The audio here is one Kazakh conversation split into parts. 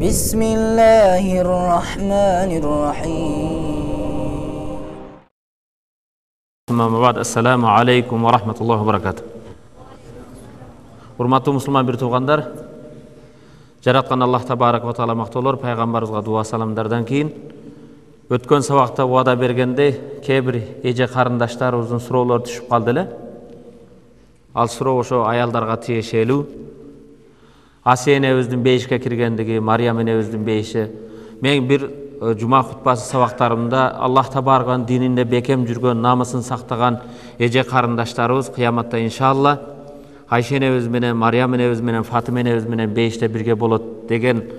بسم الله الرحمن الرحيم. أما بعد السلام عليكم ورحمة الله وبركاته. Урматтуу мусулман бир туугандар, жараткан Аллах табарак ва таала мактоолор, пайгамбарыбызга дуа саламдардан кийин өткөн сабакта вада бергенде кээ бир эже карындаштарыбыздын суроолору түшүп калды эле. Ал суроо ошо аялдарга тиешелүү. Асия энебиздин бейишке киргендиги, Мариям энебиздин бейиши. Мен бир жума хутбасы сабактарымда Аллах табарактын дининде бекем жүргөн, намысын сактаган эже карындаштарыбыз кыяматта иншалла Айша энебиз менен, Мариям энебиз менен, Фатима энебиз менен бейиште бирге болот деген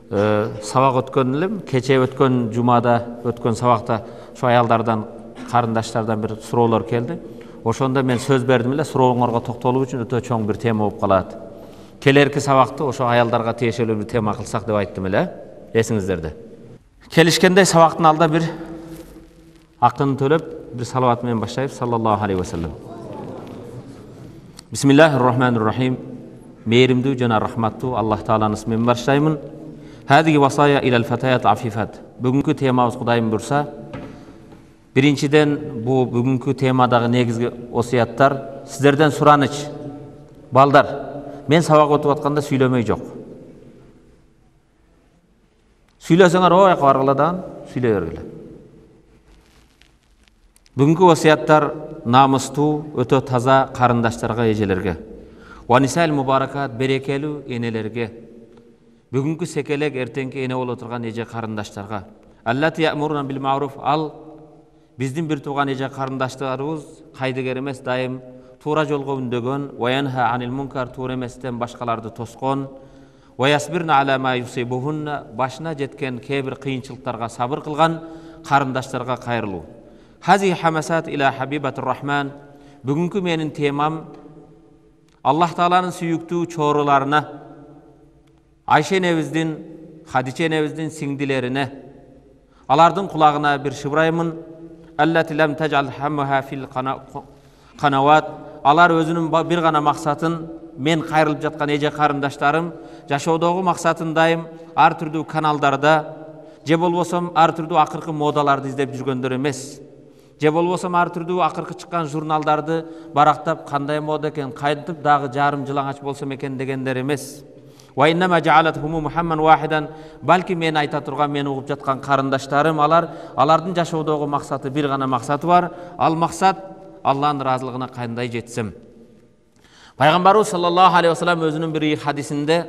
сабак өткөн элем. Кече өткөн жумада өткөн сабакта ошо аялдардан, карындаштардан бир суроолор келди. Ошондо мен сөз бердим эле, сурооңорго токтолуу үчүн өтө чоң бир тема болуп калат. Келерки сабакты ошо аялдарга тиешелүү бир тема кылсак деп айттым эле, эсиңиздерде. Келишкендей сабактын алдында бир актын төлөп, бир салават менен баштайбыз. Саллаллаху алейхи ва саллям. Бисмиллахир-рахманир-рахим. Мээримдүү жана рахматтуу Аллах Тааланын исминен баштаймын. Хадиги васая илал фатаят афифат. Бүгүнкү темабыз Кудайым бурса, биринчиден бу бүгүнкү темадагы негизги осуяттар сиздерден сураныч. Балдар, мен сабак өтүп атканда сүйлөмөй жок. Сүйлөсөңөр ой каргыладан сүйлөй бергиле. Бүгүнкү осуяттар намыстуу, өтө таза карындаштарга, эжелерге. Ва нисаил мубаракат, берекелүү энелерге. Бүгүнкү секелек эртеңки эне боло турган эже карындаштарга. Аллати я'муруна бил ма'руф. Ал биздин бир тууган эже карындаштарыбыз кайдыгер эмес, дайым туура жолго үндөгөн, ва янха анил мункар, туура эместен башкаларды тоскон, ва ясбирна ала ма юсибухунна, башына жеткен кээ бир кыйынчылыктарга сабыр кылган карындаштарга кайрылуу. Хази хамасат ила хабибатир рахман. Бүгүнкү менин темам Аллах Тааланын сүйүктүү чооруларына, Айша энебиздин, Хадича энебиздин сиңдилерине, алардын кулагына бир шыбыраймын. Аллати лам таджал хаммаха фил канават. Алар өзүнүн бир гана максатын, мен кайрылып жаткан эже карындаштарым жашоодогу максатын дайым ар түрдүү каналдарда, же болбосом ар түрдүү акыркы модаларды издеп жүргөндөр эмес. Же болбосом ар түрдүү акыркы чыккан журналдарды барактап, кандай мода экен, кайтып дагы жарым жылаңач болсом экен дегендер эмес. Ва иннама жаалатхуму мухамман вахидан. Балки мен айта турган, мен угуп жаткан карындаштарым, алардын жашоодогу максаты бир гана максаты бар. Ал максат Аллахтын ыраазылыгына кандай жетсем. Пайгамбарыбыз саллаллаху алейхи ва саллям өзүнүн бир хадисинде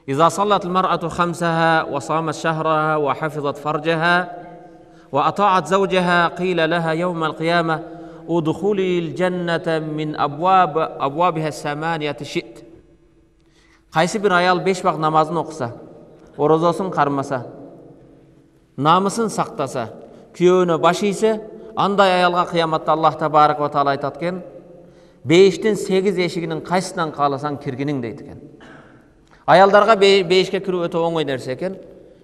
«Иза саллатил мар'ату хамсаха ва самат шахраха ва хафизат фарджаха ва атаат завджаха қила лаха яумал қияма удхулил джанната мин абвабиха саманияти шит». Кайсы бир аял 5 вакыт намазын окуса, орозосун кармаса, намысын сактаса, күйөөнө баш ийсе, андай аялга кыяматта Аллах табарак ва таала айтат экен: бейиштин 8 эшигинин кайсынан кааласаң киргиниң дейт экен. Аялдарга бейишке кирүү өтө оңой нерсе экен.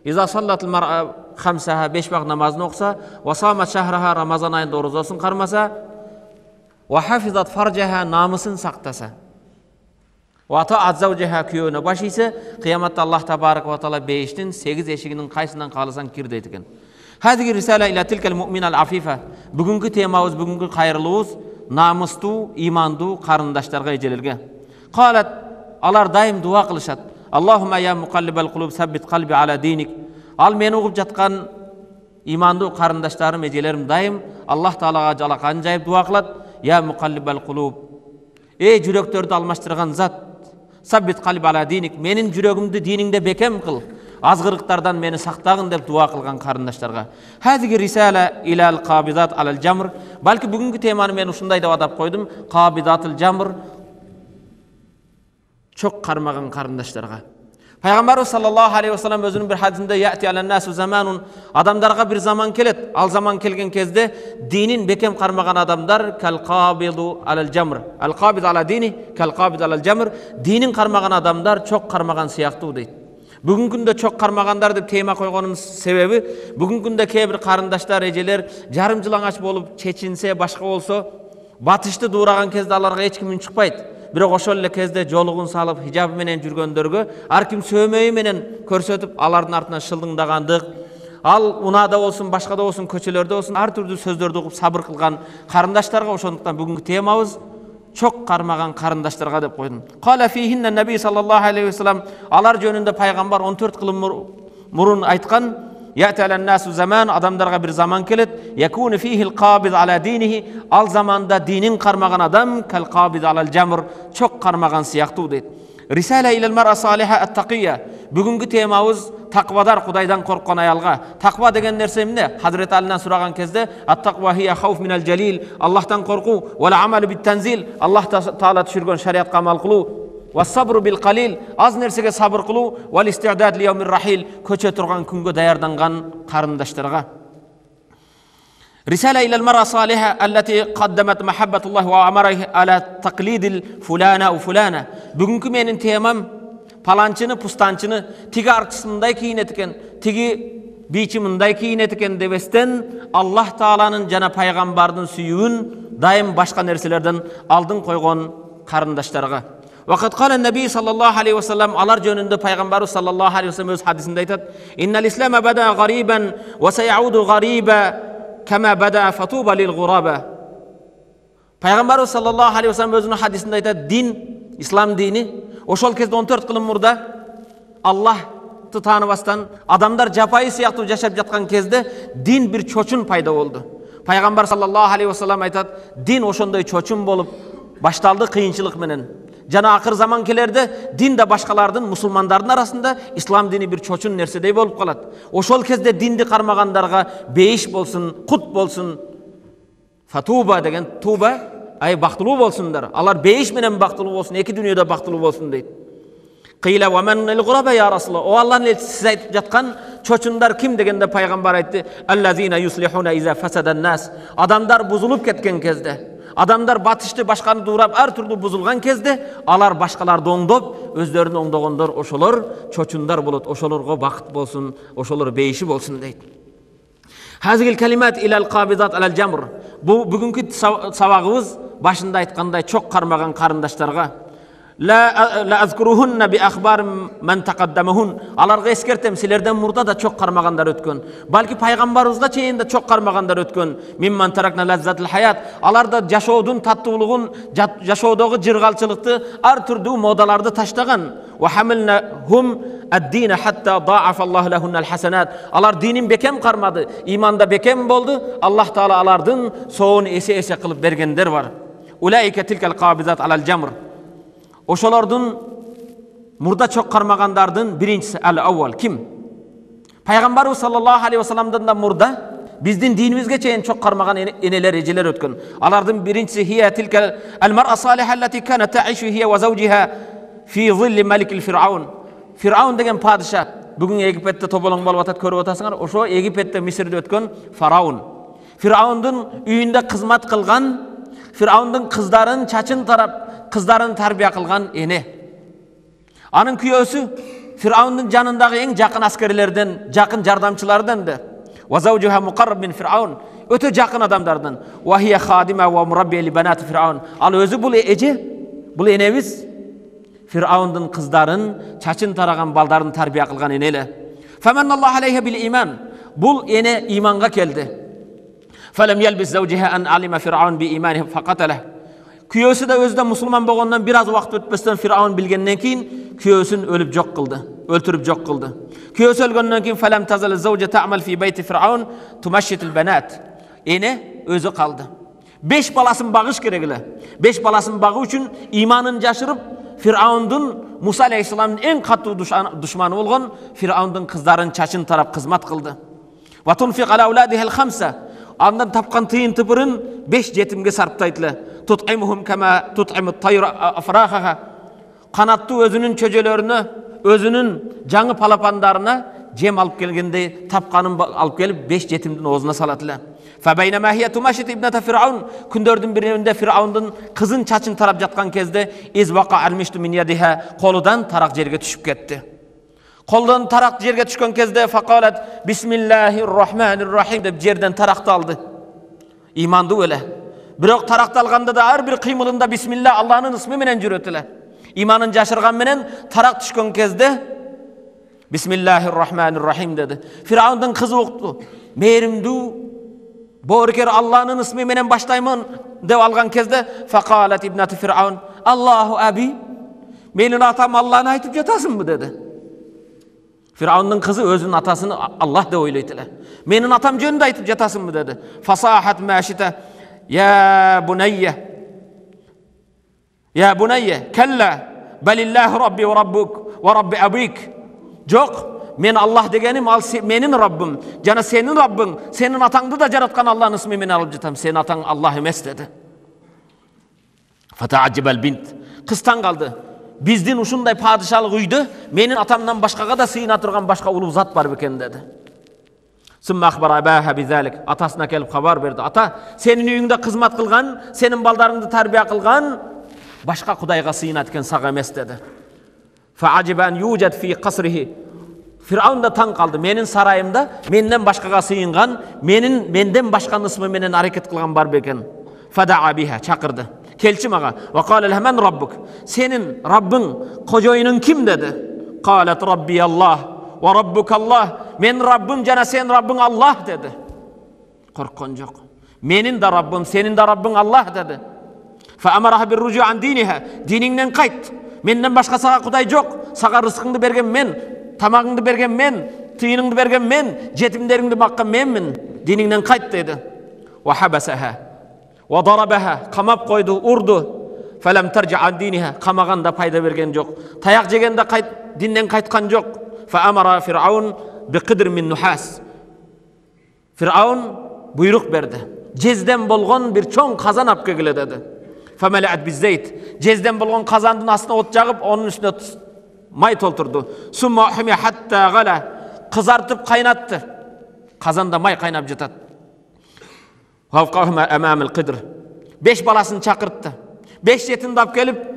Иза саллатил мар'a хамсаха, 5 вакыт намазын окуса, ва самат шахраха, Рамазан айында орозосун кармаса, ва хафизат фарджаха, намысын сактаса, ва атаат завджаха, күйөөнө баш ийсе, кыяматта Аллах табарак ва таала бейиштин 8 эшигинин кайсынан кааласаң кир дейт экен. Хадиги рисала иля тилкал муъминал афифа. Бүгүнкү темабыз, бүгүнкү кайрылуубуз намыстуу, имандуу карындаштарга, эжелерге. Калат, алар дайым дуа кылышат. Аллахумма я муқаллибал кулуб саббит қалби ала диник. Ал мени угуп жаткан имандуу карындаштарым, эжелерим дайым Аллах Таалага жалакан жайып дуа кылат. Я муқаллибал кулуб. Эй жүрөктөрдү алмаштырган зат, саббит қалби ала диник. Менин жүрөгүмдү диниңде бекем кыл. Азгырыктардан мени сактагын деп дуа кылган карындаштарга. Хадиги рисала илал қабидат алал жамр. Балки бүгүнкү теманы мен ушундай деп атап койдум. Қабидатыл жамр. Чок кармаган карындаштарга. Пайгамбарыбыз саллаллаху алейхи ва саллям өзүнүн бир хадисинде яти алан насу заманун, адамдарга бир заман келет. Ал заман келген кезде динин бекем кармаган адамдар кал қабиду алал жамр. Ал қабид ала дини кал қабид алал жамр. Динин кармаган адамдар чок кармаган сыяктуу дейт. Бүгүнкү күндө чок кармагандар деп тема койгонумун себеби, бүгүнкү күндө кээ бир карындаштар, эжелер жарым жылаңач болуп чечинсе, башка болсо, Батышты дуураган кезде аларга эч ким үн чыкпайт. Бирок ошол эле кезде жолугун салып, хижабы менен жүргөндөргө ар ким сөмөйү менен көрсөтүп, алардын артынан шылдыңдагандык, ал унаада болсун, башка да болсун, көчөлөрдө болсун, ар түрдүү сөздөрдү угуп сабыр кылган карындаштарга, ошондуктан бүгүнкү темабыз чок кармаган карындаштарга деп койдум. Кала фихинна наби саллаллаху алейхи ва саллям, алар жөнүндө пайгамбар 14 кылым мурун айткан: "Я'ти алан-насу заман", адамдарга бир заман келет, "Якуну фихил қабид ала динихи", ал заманда динин кармаган адам кал қабид алал жамр, чок кармаган сыяктуу дейт. Рисала илал мар'a салиха ат-тaqiyya. Бүгүнкү темабыз таквадар, Кудайдан корккон аялга. Таква деген нерсе эмне? Хазрет Алинан сураган кезде, "Ат-тaqwa hiya khawf minal jalil", Аллахтан коркуу, "Вал амалу бит-танзил", Аллах таала түшүргөн шариатка амал кылуу, "Вас-сабру бил-қалил", аз нерсеге сабыр кылуу, "Вал исти'дад ли яумир рахил", көчө турган күнгө даярданган карындаштарга. Рисала илал мар'a салиха аллати qaddamat mahabbatullah wa amaraha ala taqlidil fulana wa fulana. Бүгүнкү менин темам паланчыны, пустанчыны, тиги арчысы мындай кийинет экен, тиги бийчи мындай кийинет экен дебестен, Аллах Тааланын жана пайгамбардын сүйүүн дайым башка нерселерден алдын койгон карындаштарга. Вақат қала наби саллаллаху алейхи ва саллям, алар жөнүндө пайгамбар саллаллаху алейхи ва саллям өз хадисинде айтат: "Иннал ислама бада гарибан ва саяуду гариба кама бада фатуба лил гураба". Пайгамбар саллаллаху алейхи ва саллям өзүнүн хадисинде айтат: "Дин, ислам дини ошол кезде 14 кылым мурда Аллахты тааныбастан адамдар жапайы сыяктуу жашап жаткан кезде дин бир чочун пайда болду". Пайгамбар саллаллаху алейхи ва саллям айтат: "Дин ошондой чочун болуп башталды кыйынчылык менен. Жана акыр заман келерде дин да башкалардын, мусулмандардын арасында ислам дини бир чочун нерседей болуп калат. Ошол кезде динди кармагандарга бейиш болсун, кут болсун, фатуба деген туба, ай бактылуу болсундар. Алар бейиш менен бактылуу болсун, эки дүйнөдө бактылуу болсун" дейт. Кыйла ва ман ил-гураба я расулаллах. О Аллахтын элчиси, сиз айтып жаткан чочундар ким дегенде пайгамбар айтты: "Аллазина юслихуна иза фасадан-нас". Адамдар бузулуп кеткен кезде, адамдар батышты башканы дуурап ар түрдүү бузулган кезде, алар башкаларды оңдоп, өздөрүн оңдогондор ошолор чочундар болот. Ошолорго бакыт болсун, ошолор бейиши болсун дейт. Хазигил калимат илал қабидат алал жамр. Бу бүгүнкү сабагыбыз башында айткандай чок кармаган карындаштарга. La azkuruhunna bi akhbar man taqaddamahun. Аларга эскертем, силерден мурда да чок кармагандар өткөн. Балки пайгамбарыбызга чейин да чок кармагандар өткөн. Мимман таракна лаззатул хаят. Аларда жашоодун таттуулугун, жашоодогу жыргалчылыкты, ар түрдүү модаларды таштаган. Wa hamilnahum ad-din hatta da'afa Allah lahunna al-hasanat. Алар динин бекем кармады, иманда бекем болду. Аллах Таала алардын соон эсе кылып бергендер бар. Улайка тилкал qabizat alal jamr. Ошолордун мурда чок кармагандардын биринчиси ал-аввал ким? Пайгамбарыбыз саллаллаху алейхи ва салламдан да мурда биздин динибизге чейин чок кармаган энелер, эжелер өткөн. Алардын биринчиси хия тилка ал-мар'a салиха allati kanat ta'ishu hiya wa zawjiha fi dhilli malik al-fir'aun. Фир'аун деген падыша, бүгүн Египетте тоболоң болуп атат, көрүп атасыңар. Ошо Египетте, Мисирде өткөн фараон. Фир'аундун үйүндө кызмат кылган, Фир'аундун кыздарын чачын тарап, кыздарын тарбия кылган эне. Анын күйөөсү Фир'аундун жанындагы эң жакын аскерлерден, жакын жардамчылардан да. Ва завжуха муқарраб мин Фир'аун. Өтө жакын адамдардан. Ва хия хадима ва мурабби ли банат Фир'аун. Ал өзү бул эже, бул энебиз Фир'аундун кыздарын, чачын тараган балдарын тарбия кылган эне эле. Фаманналлаху алейха бил иман. Бул эне иманга келди. Фалам ялбис завжуха ан алима Фир'аун би иманиhi фaqatalah. Күйөөсү да өзү да мусулман болгондон бир аз убакыт өтпөстөн Фир'аун билгенден кийин күйөөсүн өлүп жок кылды, өлтүрүп жок кылды. Күйөөсү өлгөндөн кийин фалам тазал завжа ta'mal fi bayti Фир'аун tumashshit al-banat. Эне өзү калды. 5 баласын багыш керек эле. 5 баласын багуу үчүн иманын жашырып, Фир'аундун Муса алейхиссаламдын эң катуу душманы болгон Фир'аундун кыздарын чачын тарап кызмат кылды. Ва тунфиq ala auladiha al-khamsa. Андан тапкан тыйын тыпырын 5 жетимге сарптайт эле. Tut'imuhum kama tut'imu at-tayr afrahaha. Канаттуу өзүнүн чөжөлөрүнө, өзүнүн жаңы палапандарына жем алып келгенде тапканын алып келип 5 жетимдин оозуна салат эле. Fa baynama hiya tumashit ibnata Fir'aun. Күндөрдүн биринде Фир'аундун кызын чачын тарап жаткан кезде избаqa almishtu min yadiha. Колудан тарак жерге түшүп кетти. Колдон тарак жерге түшкөн кезде фaqalat бисмиллахир рахманир рахим деп жерден таракты алды. Имандуу эле. Бирок таракталганда да ар бир кыймылында бисмилла Аллахнын ысмы менен жүрөт эле. Иманын жашырган менен тарак түшкөн кезде Бисмиллахир-рахманир-рахим dedi. Firavundun kızı uqtu. Mehrimdүү boorker Allah'nın ismi menen başlayman deb algan kezde faqalat ibnatu Firavun Allahu abi menin atam Allah'ını aytıp jatasın mı dedi. Firavundun kızı özünün atasını Allah deb oylayt ele. Menin atam jönündө aytıp jatasın mı dedi. Fasahat maşita ya bunayya kella balillahu rabbi ve rabbuk ve rabbi abik. Yok, men Allah degenim al menin Rabbim, jana senin Rabbin, senin atаңды da jaratkan Allah'ın ismi men alıp jatam, senin ataң Allah emes dedi. Fata'ajjabal bint. Kız taң kaldı. Bizdin uşunday padişalık uydu, menin atamdan başkaga da sıyına turgan başka ulu zat var beken dedi. Summa akhbara abaha bizalik. Atasına kelip haber verdi. Ata, senin uyunda kızmat kılgan, senin baldarыңды tarbiya kılgan başka kudayga sıyına etken sağa emes dedi. Fa'ajiban yujad fi qasrihi. Firavun da taң kaldı. Menin sarayımda menden başkaga sıyıngan, menden başkanın ismi menen hareket kılgan bar beken. Fada'a biha çakırdı. Kelçi maga. Ve qala lehmen rabbuk. Senin Rabbin, kojoyunun kim dedi. Qalat rabbi Allah ve rabbuk Allah. Men Rabbim jana sen Rabbin Allah dedi. Korkkan yok. Menin de Rabbim, senin de Rabbin Allah dedi. Fa amaraha bir rucu an diniha. Dininden kayt. Menden başka sağa kuday yok. Sağa rızkыңды bergen men, tamağыңды bergen men, tıyınыңды bergen men, jetimleringdi bakkan menmin. Dininden kayt dedi. Ve habasaha. Ve darabaha. Kamap koydu, urdu. Felem terci an diniha. Kamagan da payda bergen yok. Tayak jegen de dinden kaytkan yok. Fa amara Firavun bi qidr min nuhas. Firavun buyruk berdi. Jezden bolgon bir çoğun kazan ap kegile dedi. Femele'at bizzeyt. Jezden bolgon kazandın aslında ot jagıp onun üstüne may tolturdu. Summa humi hatta gala. Kızartıp kaynattı. Kazanda may kaynap jatat. Havqahuma amamil qidr. 5 balasını çakırttı. 5 yetini ap gelip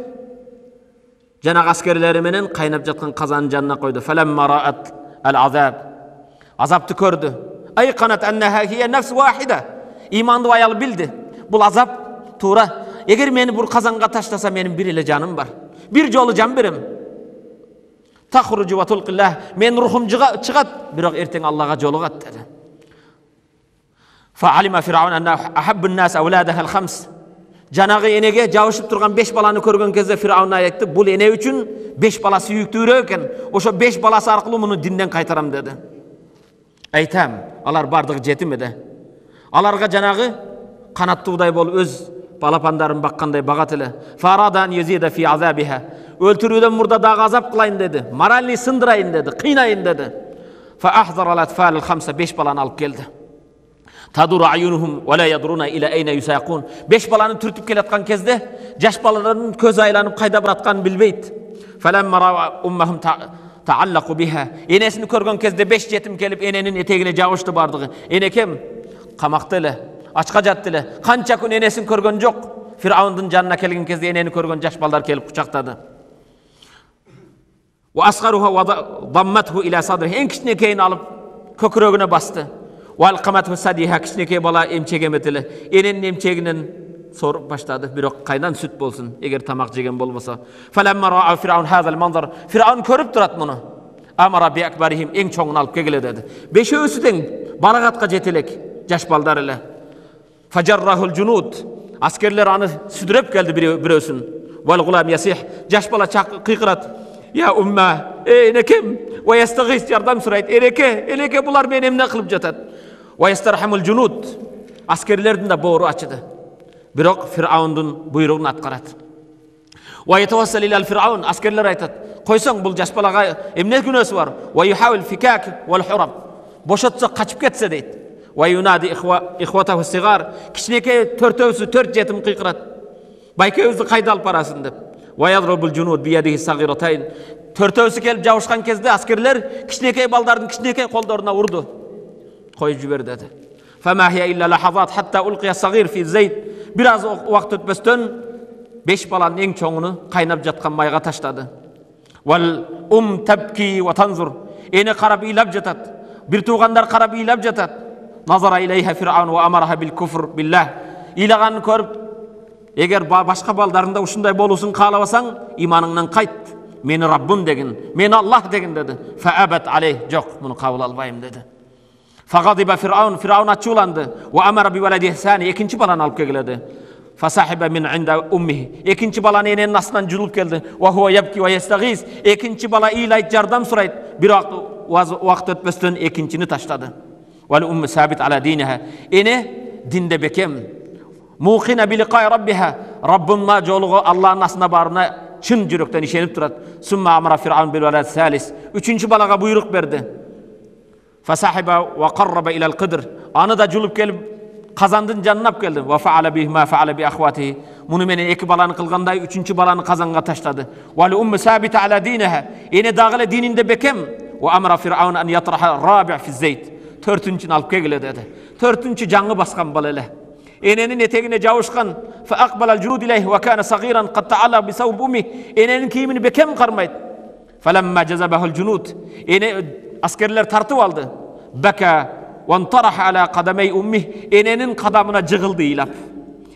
janak askerleri menen kaynap jatkan kazanın janına koydu. Felemma ra'at al-azab. Azaptı gördü. Ayqanat annaha hiye nefs wahida. İmandı ayal bildi. Bul azap tuğra. Eğer meni bu kazanğa taşlasa menin bir ile canım var. Bir jolu can birim. Tahrucu ve tulqillah. Men ruhum çıgat. Biroq erteň Allah'a jolugat dedi. Fa alima Firavun anna ahabbun nas awladaha al-khams. Janağı enege jabışıp turgan 5 balany körgön kezde Firavun aytdı. Bul ene üçün 5 balası yüktürü eken. Oşo 5 balası arkılуу munu dinden kaytaram dedi. Aytam, alar bardygy jetim ede. Alarga janağı kanattıuday bol öz balapandарын bakkanday bagat ele. Faradan yezida fi azabiha. Öldürүүдөн murda dagı azap kılayın dedi. Moralni sındırayın dedi, kıynayın dedi. Fa ahzara al-atfal al-khamsa 5 balanı alıp geldi. Taduru ayunuhum ve la yadruna ila ayna yusaqun. 5 balanı türtüp kelatkan kezde jaş balaların köz aylanıp kayda baratkan bilbeyt. Falamma ra ummahum taallaqu biha. Enesini körgön kezde 5 jetim kelip enenin etegine jabıştı bardygy. Ene kem qamakta ele, açka jatdı ele. Kança kun enesini körgön jok. Firavundun janına kelgen kezde eneni körgön jaş balalar kelip kucaktadı. Ve asgaruha ve dammathu ila sadrihi. En kiçinekeyin alıp kökürögüne bastı. Ve alqamathu sadiha kiçinekey bala emçegemetili. Enenin emçeginden sorup başladı. Biroq kaynan süt bolsun eger tamak jegen bolmasa. Falamma ra'a Firavun hazal manzar. Firavun körüp durat bunu. Amara bi akbarihim en çoğunu alıp kegile dedi. 5-ösü deň balagatga jetelek jaş baldar ele. Fajarrahul junud. Askerler anı südürep geldi birösün. Vel gulam yasih. Jaş bala kıyqırat. Ya umma, enekem ve yastagis yardım surayt. Eneke bular meni emne kılıp jatat. Ve yastarhamul junud. Askerlerden de boğru açıdı. Biroq Firavundun buyruğunu atqarat. Ve yetawassal ila Firavun. Askerler aytat. Koysan bul jaş balaga emne günösü var. Ve yuhawil fikak vel hurab. Boşatsa kaçıp ketse deyt. Ve yunadi ihwatahu sigar. Kiçineke 4 jetim kıyqırat. Bayköyüzü kayda alıp barasın dep. Ve yadrubul junud biyadihi sagiratayn. 4-ösü kelip jabışkan kezde askerler kiçinekey baldardın kiçinekey kollarına vurdu. Koyup jiber dedi. Fema hiye illa lahazat hatta ulqiya sagir fi zeyt. Biraz wagt ötmestön 5 balanın en çoğunu kaynap jatkan mayga taşladı. Vel tabki ve tanzur. Ene qarap ilap jatat. Bir tuğandar qarap ilap jatat. Nazara ileyha Firavun ve amaraha bil kufr billah. ыйлаганын көрүп, эгер башка балдарында ушундай болуусун каалабасаң, иманыңнан кайт. Мени Раббым деген, мени Аллах деген dedi. Фаабат алей, жок, муну кабыл албайм dedi. Фагадиба Фираун, Фираун ачууланды. Ва амара би валади Ихсани, экинчи баланы алып келди. Фасахиба мин инда уммихи, экинчи баланы эненин астынан жулуп келди. Ва хува ябки ва ястагис, экинчи бала ыйлайт, жардам сурайт. Бирок убакыт өтпөстөн экинчини таштады. Вал умму сабит ала диниха, эне динде бекем. Муқина би лиқаи раббиха, Раббымга жолугу Аллахтын асына барына чын жүрөктөн ишенип турат. Сумма амара Фираун бил валад салис, үчүнчү балага буйрук берди. Фасахиба ва қарраба илал қидр, аны да жулуп келип казандын жанына алып келди. Ва фаала бихи ма фаала би ахватихи, муну менен эки баланы кылгандай үчүнчү баланы казанга таштады. Вал умму сабита ала диниха, эне дагы эле дининде бекем. Ва амара Фираун ан ятраха раби' фи зейт, төртүнчүн алып келгиле деди. Төртүнчү жаңы баскан бала эле. Эненин этегине жабышкан. Фа акбалал журуд илейхи ва кана сагиран кад таала би савб умми, эненин кийимини бекем кармайт. Фаламма жазабахул жунуд, эне аскерлер тартып алды. Бака вантараха ала кадамей умми, эненин кадамына жыгылды ыйлап.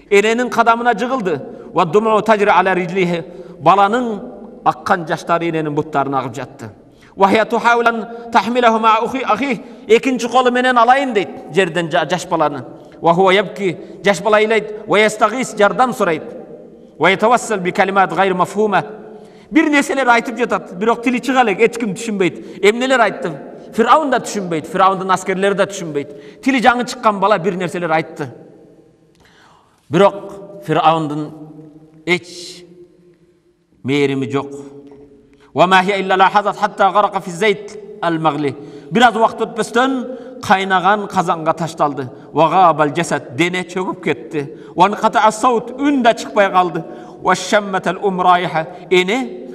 Эненин кадамына жыгылды. Ва думу тажри ала риджлихи, баланын аккан жаштары эненин буттарына агып жатты. Ва хия тухаулан тахмилаху ма ахи, экинчи колу менен алайын дейт жерден жаш баланы. Ва хува ябки, жаш бала ыйлайт. Ва ястагис, жардам сурайт. Ва ятавассал би калимат гайр мафхума, бир нерселер айтып жатат, бирок тили чыга элек, эч ким түшүнбөйт. Эмнелер айтты? Фираун да түшүнбөйт, Фираундун аскерлери да түшүнбөйт. Тили жаңы чыккан бала бир нерселер айтты. Бирок Фираундун эч мээрими жок. Ва ма хия илла лахазат хатта гарака фи зейт ал-магли. Бираз убакыт өтпөстөн кайнаган казанга ташталды. Ва габал жасад, дене чөгүп кетти. Ва ката ас-саут, үн да чыкпай калды. Ва шамматал умрайха, эне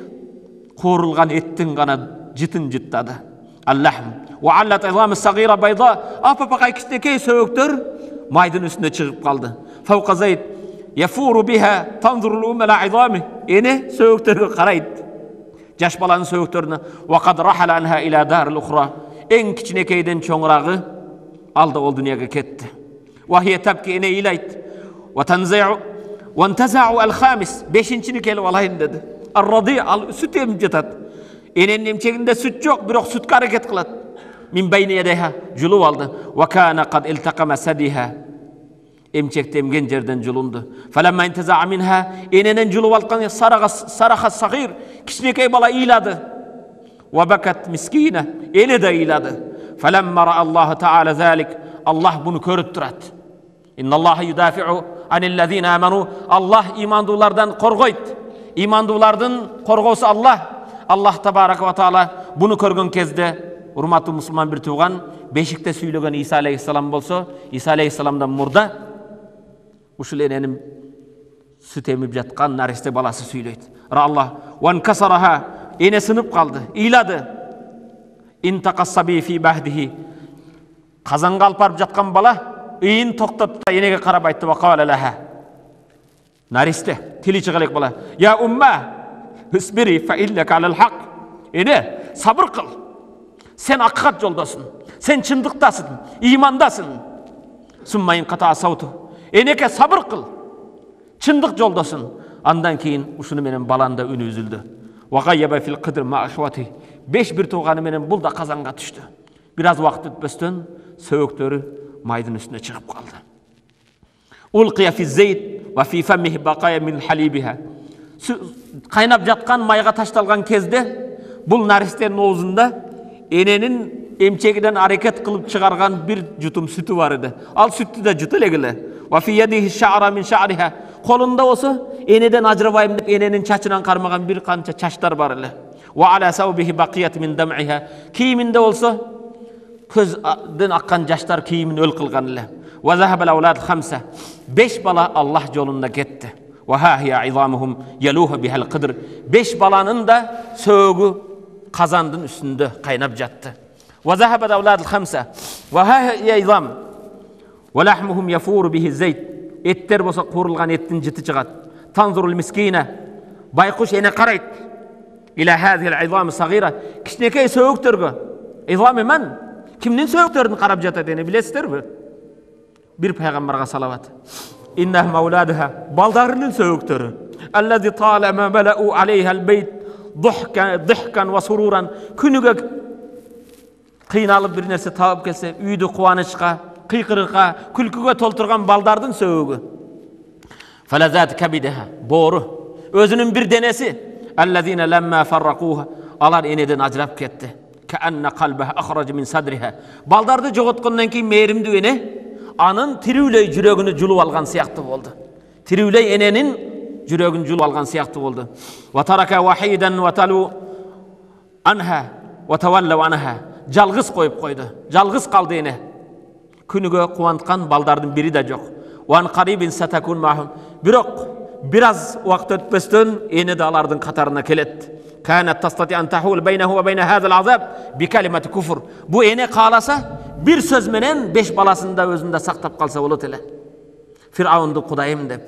куурулган эттин гана жытын жыттады. Аллахм. Ва аллат изам as-sagira bayda, апа-пакай кичинекей сөөгтөр майдын үстүнө чыгып калды. Фаука зейт яфуру биха танзуру al-umma la izami, эне сөөгтөргө карайт. Жаш баланын сөөгтөрүнө. Ва кад рахала анха ила дар al-ukhra, эң кичинекейден чоңурагы алда ол дүйнөгө кетти. Ва хия табки, эне ыйлайт. Ва танзау ва антазау al-khamis, бешинчини келип алайын деди. Ar-radi, ал сүт эмип жатат. Эненин эмчегинде сүт жок, бирок сүткө аракет кылат. Мин байни ядайха, жулуп алды. Ва кана кад илтакама садиха, эмчекти эмген жерден жулунду. Фаламма интазаа минха, эненен жулуп алткан сараха сагир, кичинекей бала ыйлады. Ва бакат мискина, эне да ыйлады. Фаламма ра Аллаху таала залик, Аллах буну көрүп турат. Инна Аллаха юдафиу аниллазина аману, Аллах имандуулардан коргойт. Имандуулардын коргоосу Аллах. Аллах табарака ва таала буну көргөн кезде, урматтуу мусулман бир тууган, бешикте сүйлөгөн Иса алейхиссалам болсо, Иса алейхиссаламдан мурда ушул эненин сүт эмип жаткан наристе баласы сүйлөйт. Ра Аллах ван касараха, эне сынып калды, ыйлады. Интакассаби фи бахдихи, казанга алып барып жаткан бала ыйын токтоп энеге карап айтты. Ва кала лаха, наристе тили чыга элек бала. Я умма Isbiri fa illaka alal haq. Эне, сабыр кыл. Сен акыйкат жолдосун. Сен чындыктасың, имандасың. Суммайын ката сауту. Энеке сабыр кыл. Чындык жолдосун. Андан кийин ушуну менен баланда үнү үзүлдү. Ва гайяба фил qidr ма ахвати. 5 бир тууганы менен бул да казанга түштү. Бир аз убакыт өтпөстөн сөөгтөрү майдын үстүнө чыгып калды. Улқия фи зейт ва фи фаммихи бақая мин халибиха. Кайнап жаткан майга ташталган кезде бул наристенин оозунда эненин эмчегиден аракет кылып чыгарган бир жутум сүтү бар эди. Ал сүттү да жута эле. Ва фи ядихи ша'ра мин шa'риха. Колунда болсо энеден ажырабайм деп эненин чачынан кармаган бир канча чачтар бар эле. Ва ала саубихи бақият мин дам'iha. Кийиминде болсо көздөн аккан жаштар кийимин өл кылган эле. Ва захабал аулад 5. 5 бала Аллах жолунда кетти. Ва хахия изамухум ялуха бихал qidr. 5 баланын да сөөгү казандын үстүндө кайнап жатты. Ва захабал аулад 5. Ва хахия изам ва лахмухум яфуру бихи зейт. Эттер болсо куурулган эттин жыты чыгат. Танзурул мискина. Байкуш эне карайт. Ила хазил изам сагира. Кичинекей сөөгтөргө. Изам мен кимдин сөөгтөрүн карап жатат эне билесиздерби? Bir peygamberge salavat. Innaha mawladuha baldarının söğüktörü. Allazi talama mala'u aleyha'l beyt dihkan wa sururan. Күнүгө кыйналып bir nerse taap kelse, үйдү кубанычка, кыйкырыкка, күлкүгө толтурган балдардын söğügü. Falazat kabidaha boru. Özünün bir denesi. Allazina lamma farraquha. Alar eneden ajrap ketdi. Kaanna qalbaha akhraja min sadriha. Baldardı jogotkondan keyin mehrimdi ene anın tiriwley jürögünü julup algan siyaktı boldu. Tiriwley enenin jürögünü julup algan siyaktı boldu. Wa taraka wahidan wa talu anha wa tawallaw anha. Jalgız koyup koydu. Jalgız kaldı ene. Күнүгө кубантқан балдардын biri de жок. Wan qaribin satakun mahum. Birok biraz vaqt ötpestön ene de alardın katarına kelet. Kanat tastati an tahul beynehu ve beyne hadal azab bi kelimati kufur. Bu ene kalasa bir söz menen 5 balasını da özünde saktap kalsa bolat ele. Firavundu kudayım dep.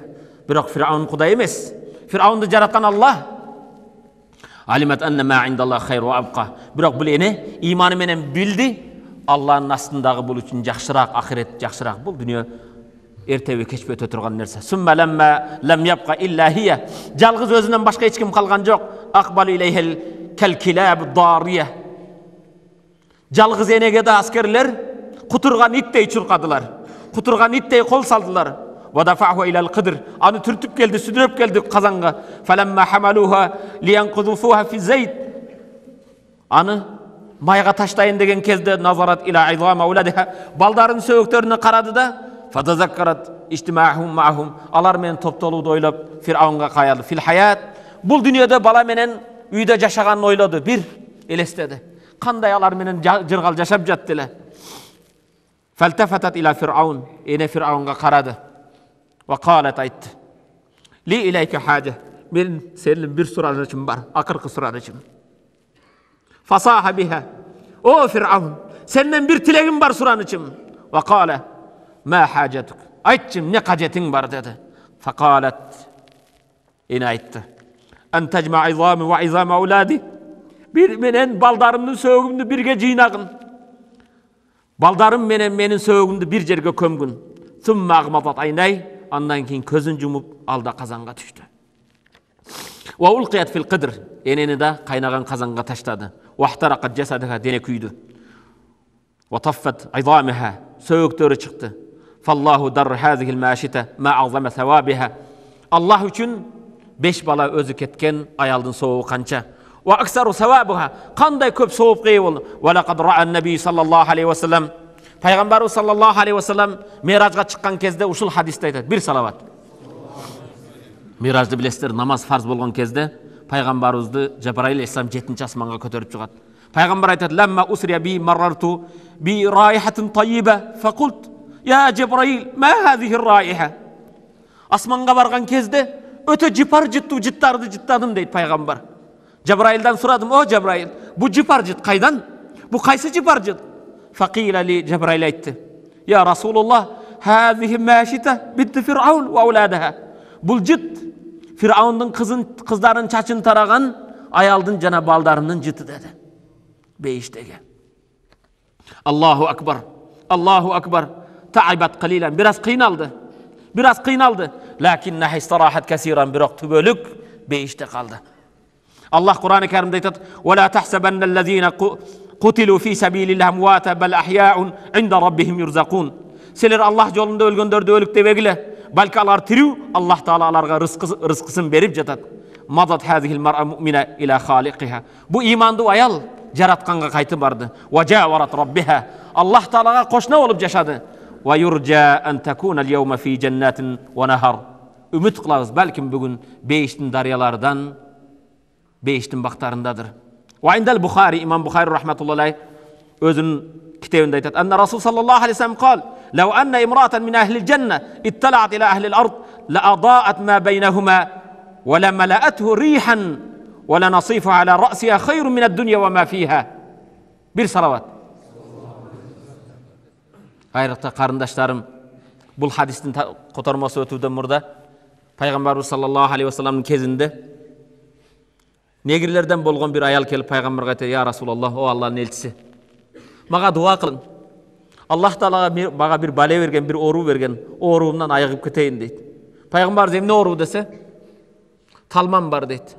Birok Firavun kuday emes. Firavundu jaratkan Allah. Alimat anna ma indallah hayr ve abqa. Birok bu ene imanı menen bildi. Allah'ın astındağı bul üçün jakşırak, ahiret jakşırak bul. Dünya ertebi keçip öte turgan nerse. Summa lamma lam yabqa illa hiya. Jalgız özünden başka hiç kim kalgan jok. Aqbalu ileyhel kel kilab dariye. Jalgız enege de askerler kuturgan ittey çurkadılar. Kuturgan ittey kol saldılar. Wa dafa'hu ilal qidr. Anı türtüp geldi, südürüp geldi kazanga. Falamma hamaluha liyanqudufuha fi zeyt. Anı mayga taştayın degen kezde nazarat ila izama uladiha. Baldarın söğüktörüne karadı da fadazakkarat ijtima'hum ma'hum. Alar menen toptoluğu oylap Firavunga kayalı. Fil hayat. Bul dünyada bala menen uyda jaşaganын oyladı. Bir elestedi. Kanday alar menen jırgal jaşap jattılar. Faltafatat ila Firavun. Ene Firavunga karadı. Ve qalat aytdı. Li ileyke hace. Men senin bir suranıçım var. Akırkı suranıçım. Fasaha biha. O Firavun, senden bir tilegim var suranıçım. Ve kâle, ma hacetuk. Aytçım ne kacetin var dedi. Fekalet, yine ayttı. En tecma izami ve izami evladi. Bir menen baldarımın söğümünü birge jinagın. Baldarım menen menin söğümünü bir jerge kömgün. Thumma agmadat aynay. Ondan keyin közün jumup alda kazanga düştü. Ve ulqiyat fil qidr. Eneni de kaynagan kazanga taşladı. Vahtarakat cesadeha dene küydü. Ve taffat izamiha. Söğüktörü çıktı. Fallahu dar hazihil maşite ma azama sevabiha. Allah üçün 5 bala özü ketken ayaldın soğuğu kança. Ve aksaru sevabuha. Kanday köp soğup qeyip oldu. Ve laqad ra'an nebi sallallahu aleyhi ve sellem. Peygamber sallallahu aleyhi ve sellem Mirajga çıkkan kezde uşul hadiste aytadi. Bir salavat. Mirajды bilesizler, namaz farz bolgan kezde Peygamberimizni Cebrail aleyhisselam 7-nji asmanга köterip çıgat. Peygamber aytadi: "Lamma usriya bi marartu bi raihatin tayyiba faqult ya Cebrail ma hadhihi raiha?" Asmanga bargan kezde öte jipar jittardı jittadım deydi Peygamber. Cebrail'den suradım: "O Cebrail, bu jipar jit kaydan? Bu kaysı jipar jit?" Faqila li Cebrail aytdı: "Ya Rasulullah, hadhihi mashita bint Firavun ve auladaha." Bul jit Firavun'un kızların çaçın taragan ayaldın jana baldarının jiti dedi. Beyiştege. Allahu akbar. Allahu akbar. Ta'ibat qalilan. Biraz kıynaldı. Lakinnaha istirahat kesiran. Biroq tübölük beyişte kaldı. Allah Kur'an-ı Kerim'de aytadi: "Ve la tahsabennellezine qutilu fi sabilillah amwata bel ahya'un inda rabbihim yurzaqun." Seler Allah yolunda ölgöndörдү ölük dep egile. Balki alar tiriw, Allah Taala alarga rızkısın berip jatat. Madat hazihil mar'a mu'mina ila haliqiha. Bu imandı ayal jaratkanga kaytı bardı. Ve jawarat rabbiha. Allah Taala'ga koşna olup yaşadı. Ve yurja an takuna'l yawma fi jannatin ve nahar. Ümit kılabız belki bugün beyiştin daryalardan, beyiştin baktarındadır. Ve indel Bukhari, İmam Bukhari rahmetullahi aleyh özünün kitabında aytadi: "Anna Rasul sallallahu aleyhi ve sellem kal: "Law anna imra'atan min ahli'l cennet ittala'at ila ahli'l ard la adaa'at ma beynehuma ve la mala'athu rihan ve la nasifu ala ra'siha hayrun min'd dunya ve ma fiha." Bir salavat. Hayırlıkta karındaşlarım, bu hadistin kotarması ötüden burada Peygamberimiz sallallahu aleyhi ve sellem'in kezinde negirlerden bolgan bir ayal kelip Peygamberge aytadi: "Ya Rasulullah, o Allah'ın elçisi. Maga dua kılın. Аллах Таалага мага бир бале берген, бир оору берген, ооруумдан айыгып кетейин дейт. Пайгамбарыбыз эмне оору десе? Талмам бар дейт.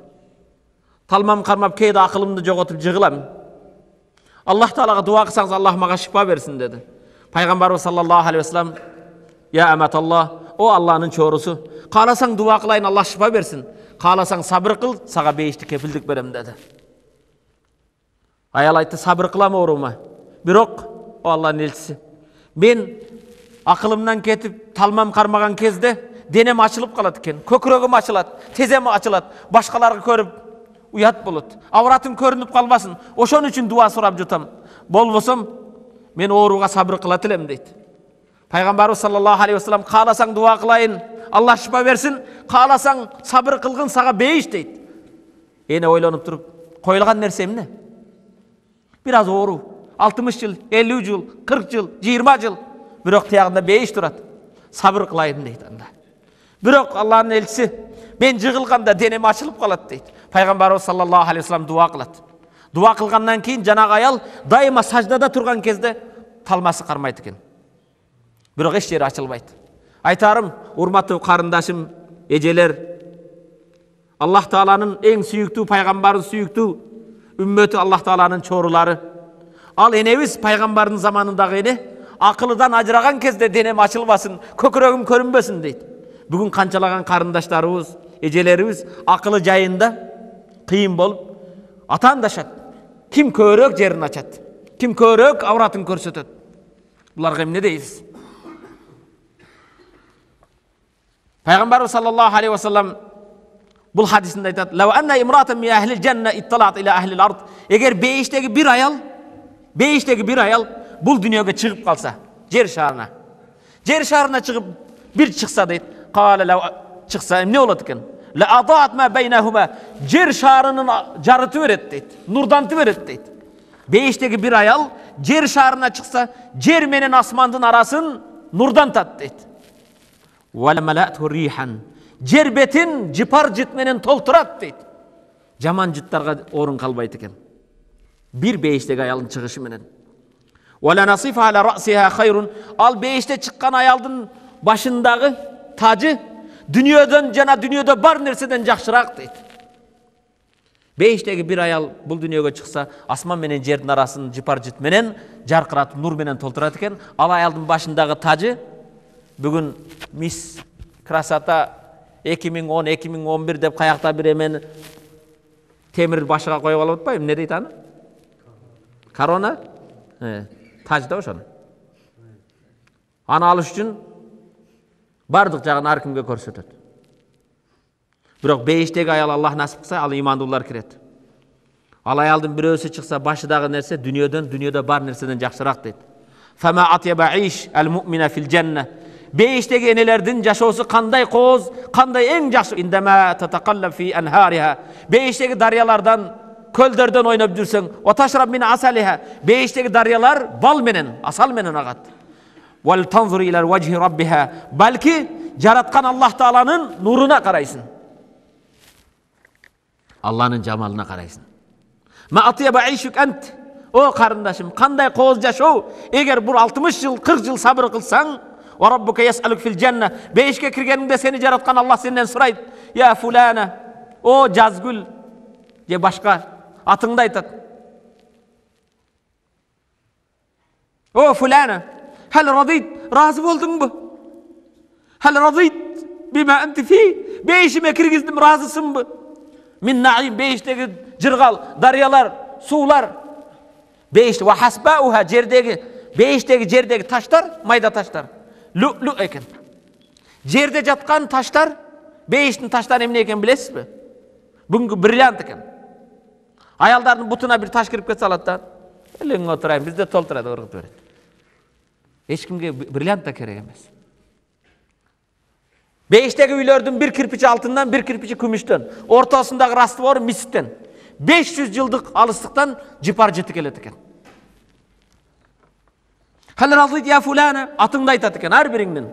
Талмам кармап кейде акылымды жоготуп жыгылам. Аллах Таалага дуа кылсаңыз, Аллах мага шифа берсин деди. Пайгамбарыбыз саллаллаху алейхи вассалам: "Я аматаллах, о Аллахнын чорусу, кааласаң дуа кылайын, Аллах шифа берсин. Кааласаң сабыр кыл, сага бейишти кепилдик берем" деди. Аял айтты: "Сабыр кылам оорума. Бирок, о Аллахнын элчиси, мен акылымдан кетип, талмам кармаган кезде денем ачылып калат экен, көкүрөгүм ачылат, тезем ачылат, башкаларга көрүп уят болот. Авратым көрүнүп калбасын. Ошон үчүн дуа сурап жатам. Болбосом мен ооруга сабыр кылат элем" дейт. Пайгамбарыбыз саллаллаху алейхи вассалам: "Кааласаң дуа кылайын, Аллах шифа берсин, кааласаң сабыр кылгын, сага бейиш" дейт. Эне ойлонуп туруп, коюлган нерсе эмне? Бир аз оору, 60 жыл, 50 жыл, 40 жыл, 20 жыл, бирок тиягында бейиш турат. Сабыр кылайын дейт анда. Бирок Аллахнын элчиси: "Мен жыгылганда денем ачылып калат" дейт. Пайгамбарыбыз саллаллаху алейхи вассалам дуа кылат. Дуа кылгандан кийин жанагы аял дайыма саждада турган кезде талмасы кармайт экен. Бирок эч жери ачылбайт. Айтарым, урматтуу карындашым, эжелер, Аллах Тааланын эң сүйүктүү пайгамбарын сүйүктүү үммөтү, Аллах Тааланын чорулары. Ал энебиз пайгамбардын заманындагы эне акылыдан ажыраган кезде денем ачылбасын, көкүрөгүм көрүнбөсүн дейт. Бүгүн канчалаган карындаштарыбыз, эжелерибиз акылы жайында кыйын болуп атаандашат. Ким көбүрөөк жерин ачат, ким көбүрөөк авратын көрсөтөт. Буларга эмне дейбиз? Пайгамбарыбыз саллаллаху алейхи вассалам бул хадисинде айтат: "Лау анна имратан ми ахлил жанна итталат ила ахлил ард", эгер бейиштеги бир аял бул дүйнөгө чыгып калса, жер шарына чыгып бир чыкса дейт. Кала лау чыкса эмне болот экен? Ла адаат ма байнахума, жер шарынын жарыты берет дейт, нурданты берет дейт. Бейиштеги бир аял жер шарына чыкса, жер менен асмандын арасын нурдантат дейт. Вала малату рихан, жер бетин жыпар жыт менен толтурат дейт. Жаман жыттарга орун калбайт экен. Бир бейиштеги аялдын чыгышы менен. Вала насифа ала расиха хайрун, ал бейиште чыккан аялдын башындагы тажы дүниөдөн жана дүниөдө бар нерседен жакшыраак дейт. Бейиштеги бир аял бул дүниөгө чыкса, асман менен жердин арасын жыпар жыт менен жаркыратып, нур менен толтурат экен. Ал аялдын башындагы тажы бүгүн мисс красота 2010-2011 деп каякта бир эмени темир башыга коюп алып атпайбы? Эмне дейт аны? Корона? Таж да ошону. Аны алыш үчүн бардык жагын ар кимге көрсөтөт. Бирок бейиштеги аял Аллах насип кылса, ал имандуулар кирет. Ал аялдын бирөөсү чыкса, башыдагы нерсе дүниөдө бар нерседен жакшыраак дейт. Фама атяба иш ал-му'мина фил жанна. Бейиштеги энелердин жашоосу кандай кооз, кандай эң жакшы. Индама татакаллаб фи анхариха. Бейиштеги дарыялардан, көлдөрдөн ойноп жүрсөң, ва ташраб мин асалиха. Бейиштеги дарыялар бал менен, асал менен агат. Вал танзур ила вajhi раббиха. Балки жараткан Аллах Тааланын нуруна карайсың. Алланын жамалына карайсың. Ма атияба ишук ант. О карындашым, кандай кооз жашоо. Эгер бул 60 жыл, 40 жыл сабыр кылсаң, ва раббука ясалук фил жанна. Бейишке киргениңде сени жараткан Аллах сенден сурайт. Я фулана, о жазгүл, же башка атыңды айтат. О фулана, хал радит, разы болдуңбу? Хал радит бима анти фи? Бейишиме киргиздим, разысыңбы? Min naim, beyişteki jırgal, daryalar, sular. Beyişte ve hasbauha, jerdeki taşlar, mayda taşlar. Lu'lu eken. Jerde jatkan taşlar, beyiştin taşlar emne eken bilesiz mi? Bugünkü brilyant eken. Ayaldardın butuna bir taş kirip ketse alat da, elin oturayım, bizde tolturaydı, orgut verir. Hiç kimge brilyant da kerek emez. Beyişteki üylördün bir kirpiçi altından, bir kirpiçi kümüşten. Ortasındaki rastvor misitten. 500 yıllık alıstıktan jıpar jıtı kelet eken. Hal razıydı ya fulana, atыңды айтат eken her birinden.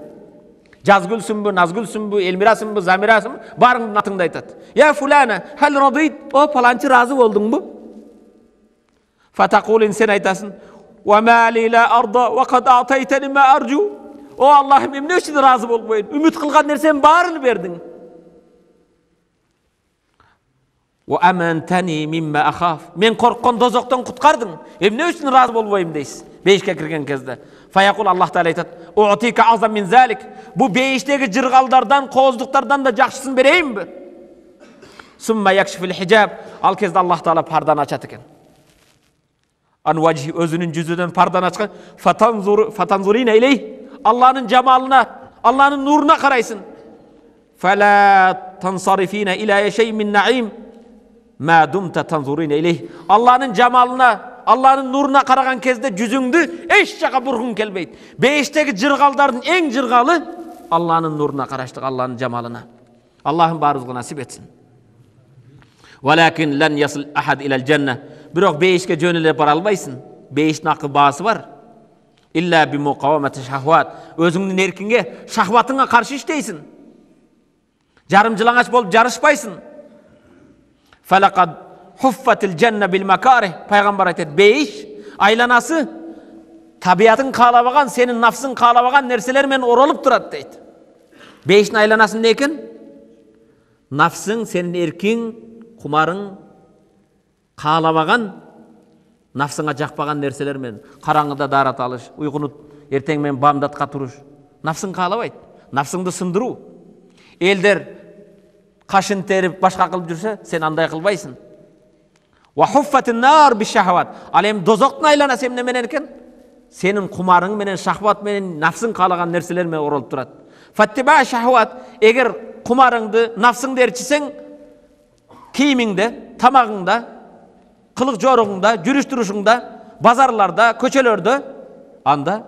Жазгүлсүнбү, Назгүлсүнбү, Элмирасынбы, Замирасынбы, барыңдын атыңды айтат. Ya fulana, hal razıydı, o palançı razı oldun bu? Fatakулин, sen айтасың, Wa ma li la arda wa qad a'taytani ma arju. O Allah'ım emne üçün razı bolboyun? Ümit kılgan nersen barını berdin. Wa amantani mimma akhaf. Men korkkan dozoktan kutkardın. Emne üçün razı bolboyum deysiz. Beyişke kirgen kezde. Fayaqul Allah Teala aytat: "U'tika azam min zalik." Bu beyişteki jırgaldardan, qozduklardan da jakşısın bereyim mi? Summa yakshiful hijab. Al kezde Allah Teala pardan açat eken. An vajhi özünün yüzüden pardan açkan. Fatanzurina ileyh. Allah'ın cemalına, Allah'ın nuruna karaysın. Fela tansarifina ila şey min naim. Ma dumta tanzurina ileyh. Allah'ın cemalına, Allah'ın nuruna karagan kezde yüzüngdü eş jaka burgun kelbeydi. Beşteki jırgaldarın en jırgalı Allah'ın nuruna karaştık, Allah'ın cemalına. Allah'ın barızgı nasip etsin. Walakin lan yasil ahad ilal cennet. Biroq beşke jönelip bara albaysın. Beşin akı bağısı var. İlla bi muqawamati şahvat. Özüңнүн erkinge, şahvatına karşı işteysin. Jarımjılaŋaç bolup jarışpaysın. Falaqad huffatil cennet bil makarih. Peygamber aytadi, beş aylanası tabiatın kalabagan, senin nafsın kalabagan nerseler men orolup durat deydi. Beşin aylanası ne eken? Nafsın, senin erkin, kumarın kalabagan, nafsına jakpagan nerseler men. Karаңgıda darat alış, uykunu erteң men bamdatqa turuş. Nafsın kalabayt. Nafsыңды sındırуу. Elder kaşın terip başka kılıp жүрse, sen anday kılbaysın. Wa huffatin nar bi şahvat. Alem dozoktun aylanası emne menen eken? Senin kumarың menen, şahvat menen, nafsın kalagan nerseler men orolup durat. Fattiba şahvat. Eger kumarыңды, nafsыңды erçiseň, kiyimingde, tamagыңda, kılık joruğunda, жүрüş duruşunda, bazarlarda, köçelerde, anda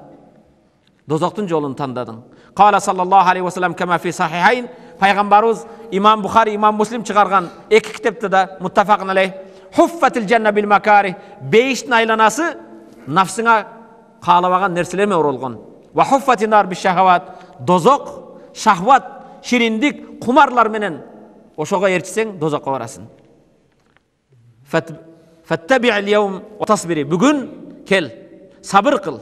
dozoktun jolunu tandadın. Kala sallallahu aleyhi ve sellem kema fi sahihayn. Peygamberimiz İmam Bukhari, İmam Muslim çıkargan iki kitapta da muttafaqun aleyh. Huffatil cennet bil makarih. Beşin aylanası nafsına kalabagan nerselerme orolgan. Ve huffatin nar bi şahvat. Dozok, şahvat, şirindik, kumarlar menen oşoga erçiseň dozokka barasın. Fattabi'il yevm ve tasbiri. Bugün kel, sabır kıl.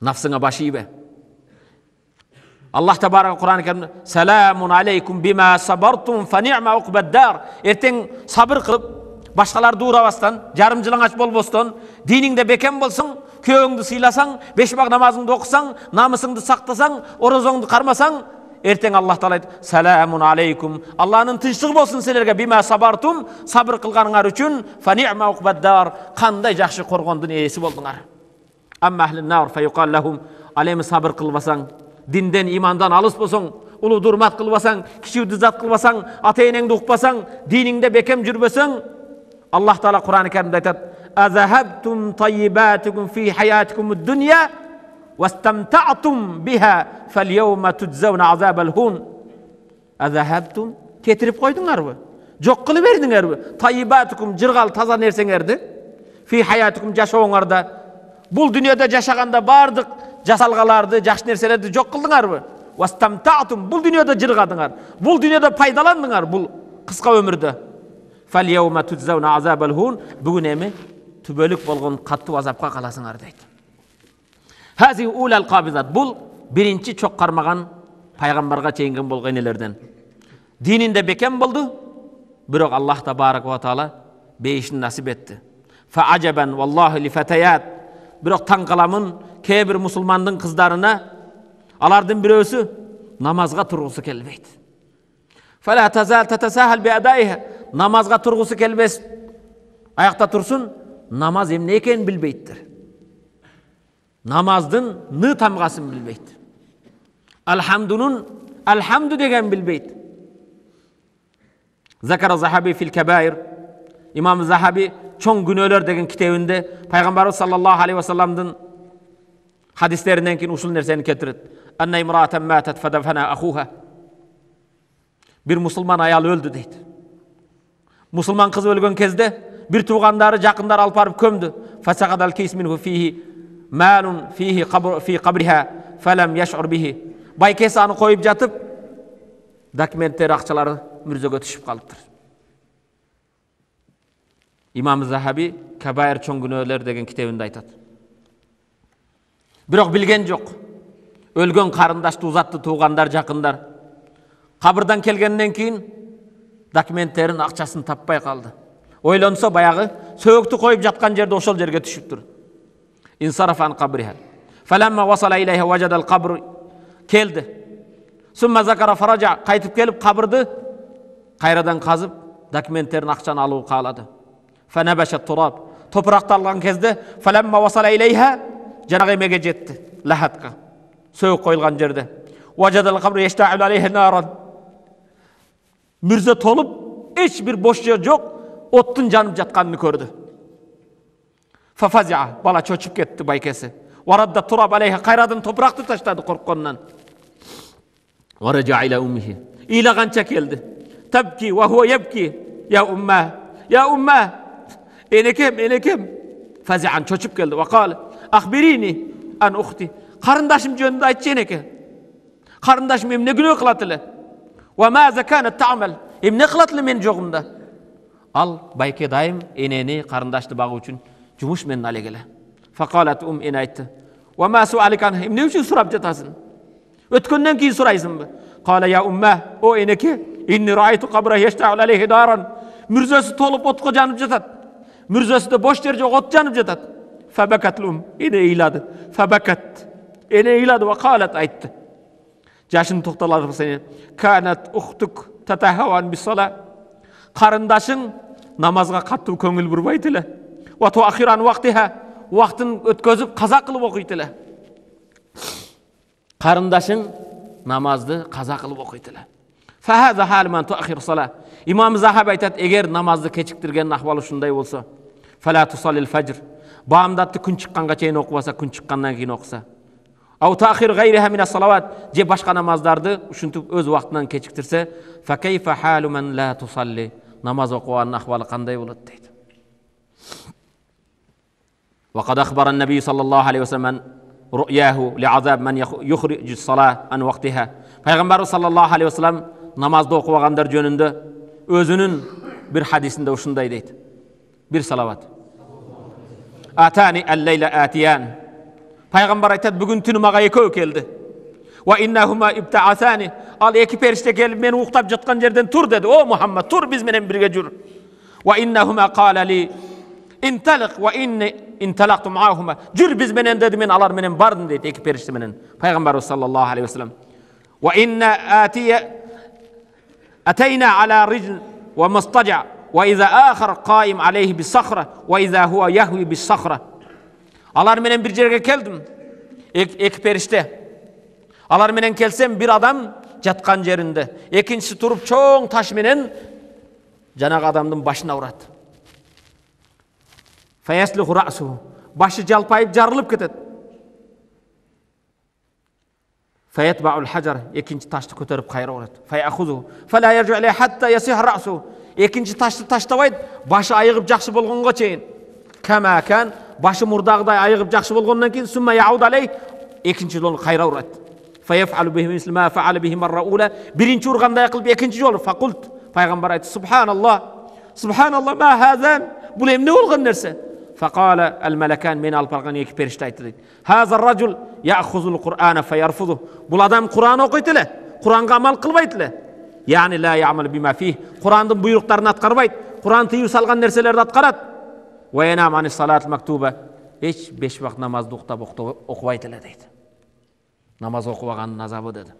Nafsına başı ibe. Allah Tebaraka Kur'an-ı Kerim'de selamun aleykum bima sabartum fa ni'ma uqbaddar. Erteň sabır kılıp başkalar duurabastan, jarımjılaŋaç bolbostan, diningde beken bolsun, köyüňdi sıylasaň, beş bak namazыңды okusaň, namysыңды saktasaň, orozoňdy karmasaň, erteň Allah Taala aytdy: "Selamun aleykum." Allah'ın tınçlygy bolsun silerge bima sabartum, sabır kılgaňlar üçin fa ni'ma uqbaddar. Kanday jakşı korgondun eýesi bolduňar. Amma ahlun nar fa yuqal lahum, alemi sabır kılbasaň, dinden imandan alыс bolsaň, ulu durmat kılbasaň, kişiwdi zat kılbasaň, ata-eneňdi ukpasaň, diningde bekem jürbeseň, Allah Taala Kur'an-ı Kerim'de aytat: "Azahabtum tayyibatukum fi hayatikumud dunya wastamta'tum biha falyawma tujzauna azabal hun." Azahabtum, ketirip koyduňarby? Jok kılıp berdiňerbi? Tayyibatukum, jırgal taza nerseňerdi fi hayatikum, jaşawoňarda. Bul dünyada jaşaganda bardyk jasalgalardy, jakşı nerselerdi jok kıldıňarby? Wastamta'tum, bul dünyada jırgadyňar. Bul dünyada paýdalandyňar bul kıska ömürde. Fal yawma tujzauna azabal hun. Bugün emi tübölük bolgon katty azapka kalasyňar deydi. Hazi ulal qabizat. Bul birinci çok karmagan paygambarga çeýingen bolgan elerden. Dininde beken boldu. Birok Allah Tebaraka ve Taala beýişini nasip etdi. Fa ajaban wallahi li fatayat. Birok taň kalamın kebir musulmandyň kızlarına, alardyn biröwsü namazga turgusy kelbeydi. Fala tazal tatasahal bi adaiha. Namazga turgusy kelbes, ayakta tursun, namaz emne eken bilbeytdir. Namazdın nı tamgasın bilbeyt. Alhamdunun alhamdu degen bilbeyt. Zakara Zahabi fil kebair. İmam Zahabi çoğun günöler degen kitabında Peygamberimiz sallallahu aleyhi ve sellem'den hadislerinden kin usul nerseni ketiret. Anna imra'atan matat fadafana ahuha. Bir musulman ayal öldü deydi. Musulman kız ölgön kezde bir tuğandары jakındары alıp barıp kömdü. Fasaqadal kis minhu fihi malun fihi qabr fi qabriha falam yash'ur bihi. Baykesany koyup jatıp dokumentler akçalary mürzöge düşüp kalıptır. İmam Zahabi Kebair Çoң Günöler деген китебинде айтат. Бирок билген жок. Өлгөн карындашты узатты туугандар, жакындар. Кабырдан келгенден кийин документтерин, акчасын таппай калды. Ойлонсо баягы сөөктү коюп жаткан жерде ошол жерге түшүптүр. Инсарафан кабриха. Фаламма васала илейха важадал кабр келди. Сумма закара фаража кайтып келип кабырды кайрадан казып документтерин, акчаны алуу каалады. Фанабаша тураб. Топуракты алган кезде фаламма васала илейха жанагы эмеге жетти. Лахатка. Сөөк коюлган жерде. Важадал кабр яшта'у алейха наран. Мирзе толуп, эч бир бош жер жок, оттун жанып жатканын көрдү. Фафазиа, бала чочуп кетти байкеси. Варадда тураб алейха, кайрадан топуракты таштады коркконунан. Ваража иля уммихи. Ыйлаганча келди. Табки ва хуа ябки. Я умма, я умма. Энекем. Фазиан чочуп келди. Ва кал, ахбирини ан ухти. Карындашым жөнүндө айтчы энеке. Карындашым эмне күнөө кылат эле? Ва маза канат та'мал. Эмне кылат эле мен жогумда? Ал байке дайым энени, карындашты багуу үчүн жумуш менен але келе. Факалат эне айтты. Ва ма суаликан, эмне үчүн сурап жатасың? Өткөндөн кийин сурайсыңбы? Кала я умма, о энеке, инни раайту кабра яшта'у алейхи даран. Мүрзөсү толуп отко жанып жатат. Мүрзөсүдө бош жер жок, от жанып жатат. Фабакатлум, эне ыйлады. Фабакат. Эне ыйлады ва калат айтты. Жашын токтолады сени. Канат ухтук татахаван бис-сала. Карындашың намазга каттуу көңүл бурбайт эле. Ва туахиран вактиха. Вактын өткөзүп каза кылып окуйт эле. Карындашың намазды каза кылып окуйт эле. Фахаза хал ман туахир сала. Имам Захаби айтат, эгер намазды кечиктирген ахвал ушундай болсо, фала тусалил фажр. Баамдатты күн чыкканга чейин окубаса, күн чыккандан кийин окуса. Ау таахир гайриха мина салават, же башка намаздарды ушинтип өз убактынан кечиктирсе, фа кайфа халу ман ла тусалли. Намаз окуганын ахвалы кандай болот дейт. Ва кад ахбара an-nabiy sallallahu alayhi wasallam ru'yahu li'azab man yukhrij as-salah an waqtiha. Пайгамбар sallallahu alayhi wasallam намазды окубагандар жөнүндө өзүнүн бир хадисинде ушундай дейт. Бир салават. Атани al-layla atiyan. Пайгамбар айтат, бүгүн түнү мага экөө келди. Ва иннахума ibta'asani. Ал эки периште келип мен уктап жаткан жерден тур деди. О Мухаммад, тур, биз менен бирге жүр. Ва иннахума qala li intaliq wa inni intalaqtu ma'ahuma. Жүр биз менен деди, мен алар менен бардым дейт, эки периште менен. Пайгамбар sallallahu alayhi wasallam. Ва инна atayna ala rijl wa mustaja wa idha akhar qa'im alayhi bis-sakhra wa idha huwa yahwi bis-sakhra. Алар менен бир жерге келдим. Эки периште. Алар менен келсем, бир адам жаткан жеринде, экинчиси туруп чоң таш менен жанагы адамдын башына урат. Фаяслуху рa'су. Башы жалпайып жарылып кетет. Фаятба'ул хаjar. Экинчи ташты көтөрүп кайра урат. Фаяхузу. Фала яржу алей хатта ясих рa'су. Экинчи ташты таштабайт, башы айыгып жакшы болгонго чейин. Кама кан, башы мурдагыдай айыгып жакшы болгондон кийин сумма яуд алей, экинчи жолу кайра урат. Фаяф'алу бихи мисли ма фa'ала бихи марра ула. Биринчи ургандай кылып экинчи жолу факулт. Пайгамбар айтты, субханаллах. Субханаллах, ма хазан? Бул эмне болгон нерсе? Фaqala al-malakan, men alып алган эки периште айтты дейт. Хаза ар-раджул яхузул Кур'ана фаярфузу. Бул адам Кур'ан окуйт эле, Кур'анга амал кылбайт эле. Яни ла я'мал бима фих. Кур'андын буйруктарын аткарбайт, Кур'ан тыйып салган нерселерди аткарат. Ва янам ани салат мактуба. Эч 5 вакыт намазды уктап окубайт эле дейт. Намаз окубаганын азабы деди.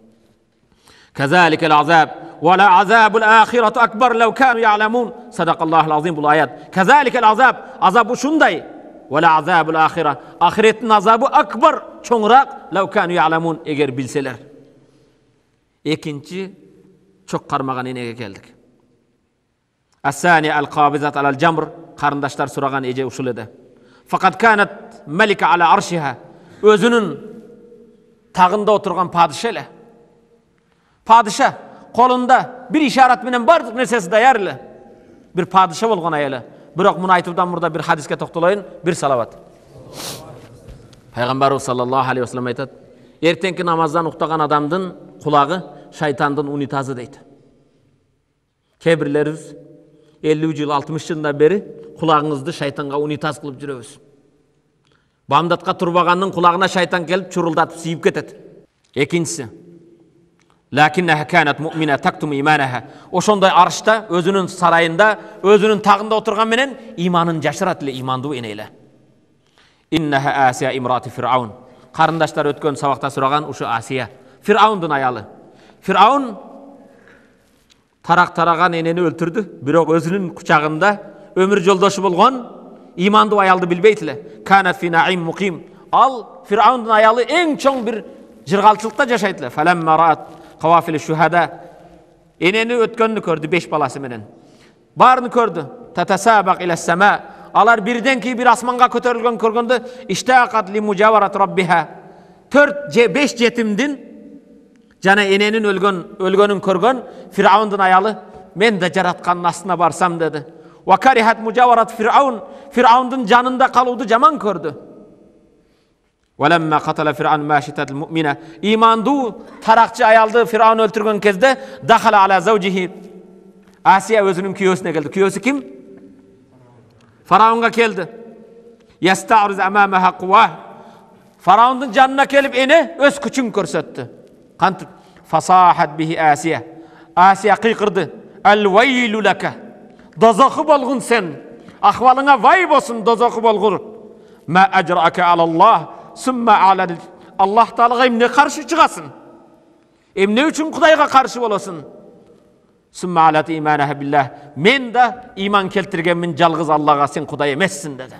Казалика al-azab wa la azabul akhiratu akbar law kanu ya'lamun. Sadaqallahu al-azim. Bul ayat. Казалика al-azab, azab ушундай. Wa la azabul akhirah, ахиреттин азабы акбар, чоңураак, law kanu ya'lamun, эгер билселер. Экинчи чок кармаган энеге келдик. As-sani al-qabizat ala al-jamr. Карындаштар сураган эже ушул эди. Faqad kanat malika ala arshiha. Өзүнүн тагында отурган падыша эле. Padişa kolunda bir işaret менен бардык нерсеси даяр эле. Бир падыша болгон аялы. Бирок муну айтуудан мурда бир хадиске токтолоюн, бир салават. Пайгамбар sallallahu alayhi wasallam айтат, эртеңки намаздан уктаган адамдын кулагы шайтандын унитазы дейт. Кээ бирлерибиз 50 жыл 60 жылдан бері құлағыңызды шайтанға унитаз қылып жүрөбүз. Бамдатқа турбаганның құлағына шайтан келіп чурылдатып сүйіп кетеді. Екіншісі, ләкиннәһә канат муъмина тактум иманаһа. Ошондай арышта, өзүнүн сарайында, өзүнүн тагында отырган менен иманын жашырат эле, имандуу энейле. Иннаһа Асия имрати Фираун. Карындаштар өткөн сабакта сураган ушу Асия, Фираундун аялы. Фираун тараган энени өлтүрдү, бирок өзүнүн кучагында өмүр жолдошу болгон имандуу аялды билбейт эле. Канат фи наим муқим. Ал Фираундун аялы эң чоң бир жыргалчылыкта жашайт эле. Фаламма раат кавафил шухада. Энени өткөнү көрдү 5 баласы менен. Барын көрдү. Татасабак ила сама. Алар бирден кийин бир асманга көтөрүлгөн көргөндө иштaqat li mujawarat rabbiha. 4 же 5 жетимдин жана эненин өлгөнүн көргөн Фираундун аялы мен да жараткандын астына барсам деди. Wa karihat mujawarat Фираун. Фираундун жанында калууду жаман көрдү. Walamma qatala Fir'aun mashitatul mu'mina. Имандуу таракчы аялды Фираун өлтүргөн кезде дахала ala zawjihi. Асия өзүнүн күйөөсүнө келди. Күйөөсү ким? Фараонга келди. Yasta'riz amamaha quwa. Фараундун жанына келип эне өз күчүн көрсөттү. Кантип? Fasahat bihi Асия. Асия кыйкырды. Al-waylu laka. Dozokhu болгун сен. Ахвалыңа вай болсун, дозокhu болгур. Ма ajra'aka ala Allah. Summa ala Allah Taalaga emne karşı çıgasın? Emne üçün Kudayga karşı bolasın? Summa ala imanaha billah. Men da iman keltirgenmin jalgız Allah'a sen Kuday emessin dedi.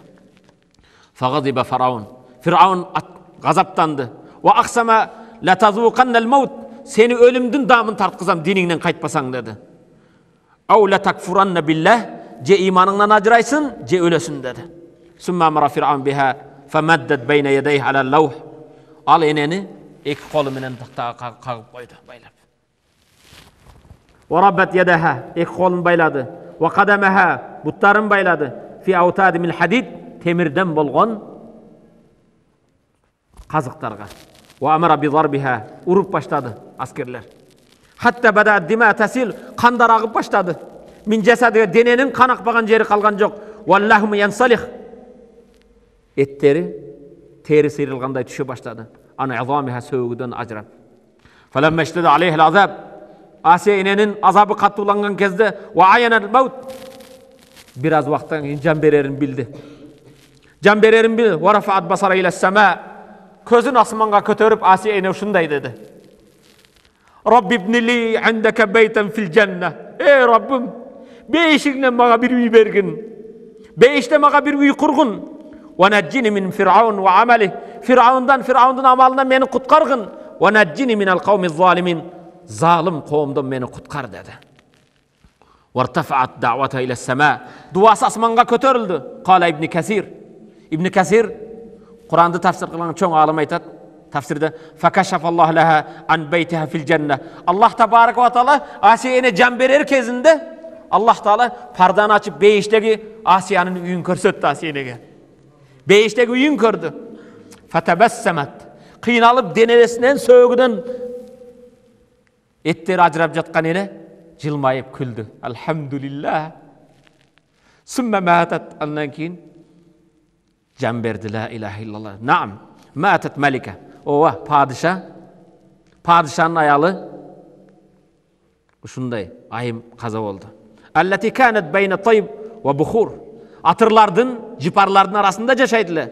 Fagadiba Faraun. Firaun gazaptandı. Ve aksama la tazuqannal maut. Seni ölümdün damın tartkızam dininden kaytpasan dedi. Aw la takfuranna billah. Ce imanından ajraysın, ce ölesin dedi. Summa amara Firaun biha famaddat bayna yadayhi ala lawh. Al eneni iki kolu menen tahtaga kagıp koydu, baylap. Wa rabbat yadaha, iki kolun bayladı. Wa qadamaha, butların bayladı. Fi awtadi min hadid, temirden bolgon kazıklarga. Wa amara bi zarbiha, urup başladı askerler. Hatta bada dima tasil, kandar agıp başladı. Min jasadiga denenin kan akpagan jeri kalgan jok. Wallahum yansalih. Etteri teri sıyrılganday düşe başladı. Ana azamiha söğüden ajrap. Falamma ishtada alayhi azab. Asiya enenin azabı kattılangan kezde ve ayanal maut. Biraz vaqttan keyin can bererin bildi. Can bererin bildi. Wa rafa'at basara ila sama. Közün asmanga kötörüp Asiya ene şunday dedi. Rabbi ibnili indaka beyten fil cennet. Ey Rabbim, beşikle bana bir uy bergin. Beşte bana bir uy kurgun. وَنَجِّنِ مِنْ فِرْعَوْنَ وَعَمَلِهِ Firavundan amalından beni kutkargın. وَنَجِّنِ مِنَ الْقَوْمِ الظَّالِمِينَ Zalim kavimden beni kutkar dedi. وَارْتَفَعَتْ دَعْوَتَهَا إِلَى السَّمَاءِ Duası asmanga kötörüldü. Kala İbn Kesir. İbn Kesir Kur'an'da tafsir kılan çoğun alim aytat. Tafsirde فَكَشَفَ اللّٰهُ لَهَا عَنْ بَيْتِهَا فِي الْجَنَّةِ Allah Tebarek ve Teala Asiya'ya can verir kezinde Allah Teala pardanı açıp beyişteki Asiya'nın üyün körsöttü Asiya'ya. Beyişteki uyun kördü. Fatebessemet. Kıynalıp denelesinden söğüden etleri acırap jatkan ene jılmayıp küldü. Elhamdülillah. Sümme maatat. Ondan keyin can berdi la ilahe illallah. Naam. Maatat melike. Ova padişah. Padişahın ayalı şunday ayım kaza oldu. Allati kanet beyne tayyib ve bukhur. Atırlardın, jiparlardın arasında yaşaydılar.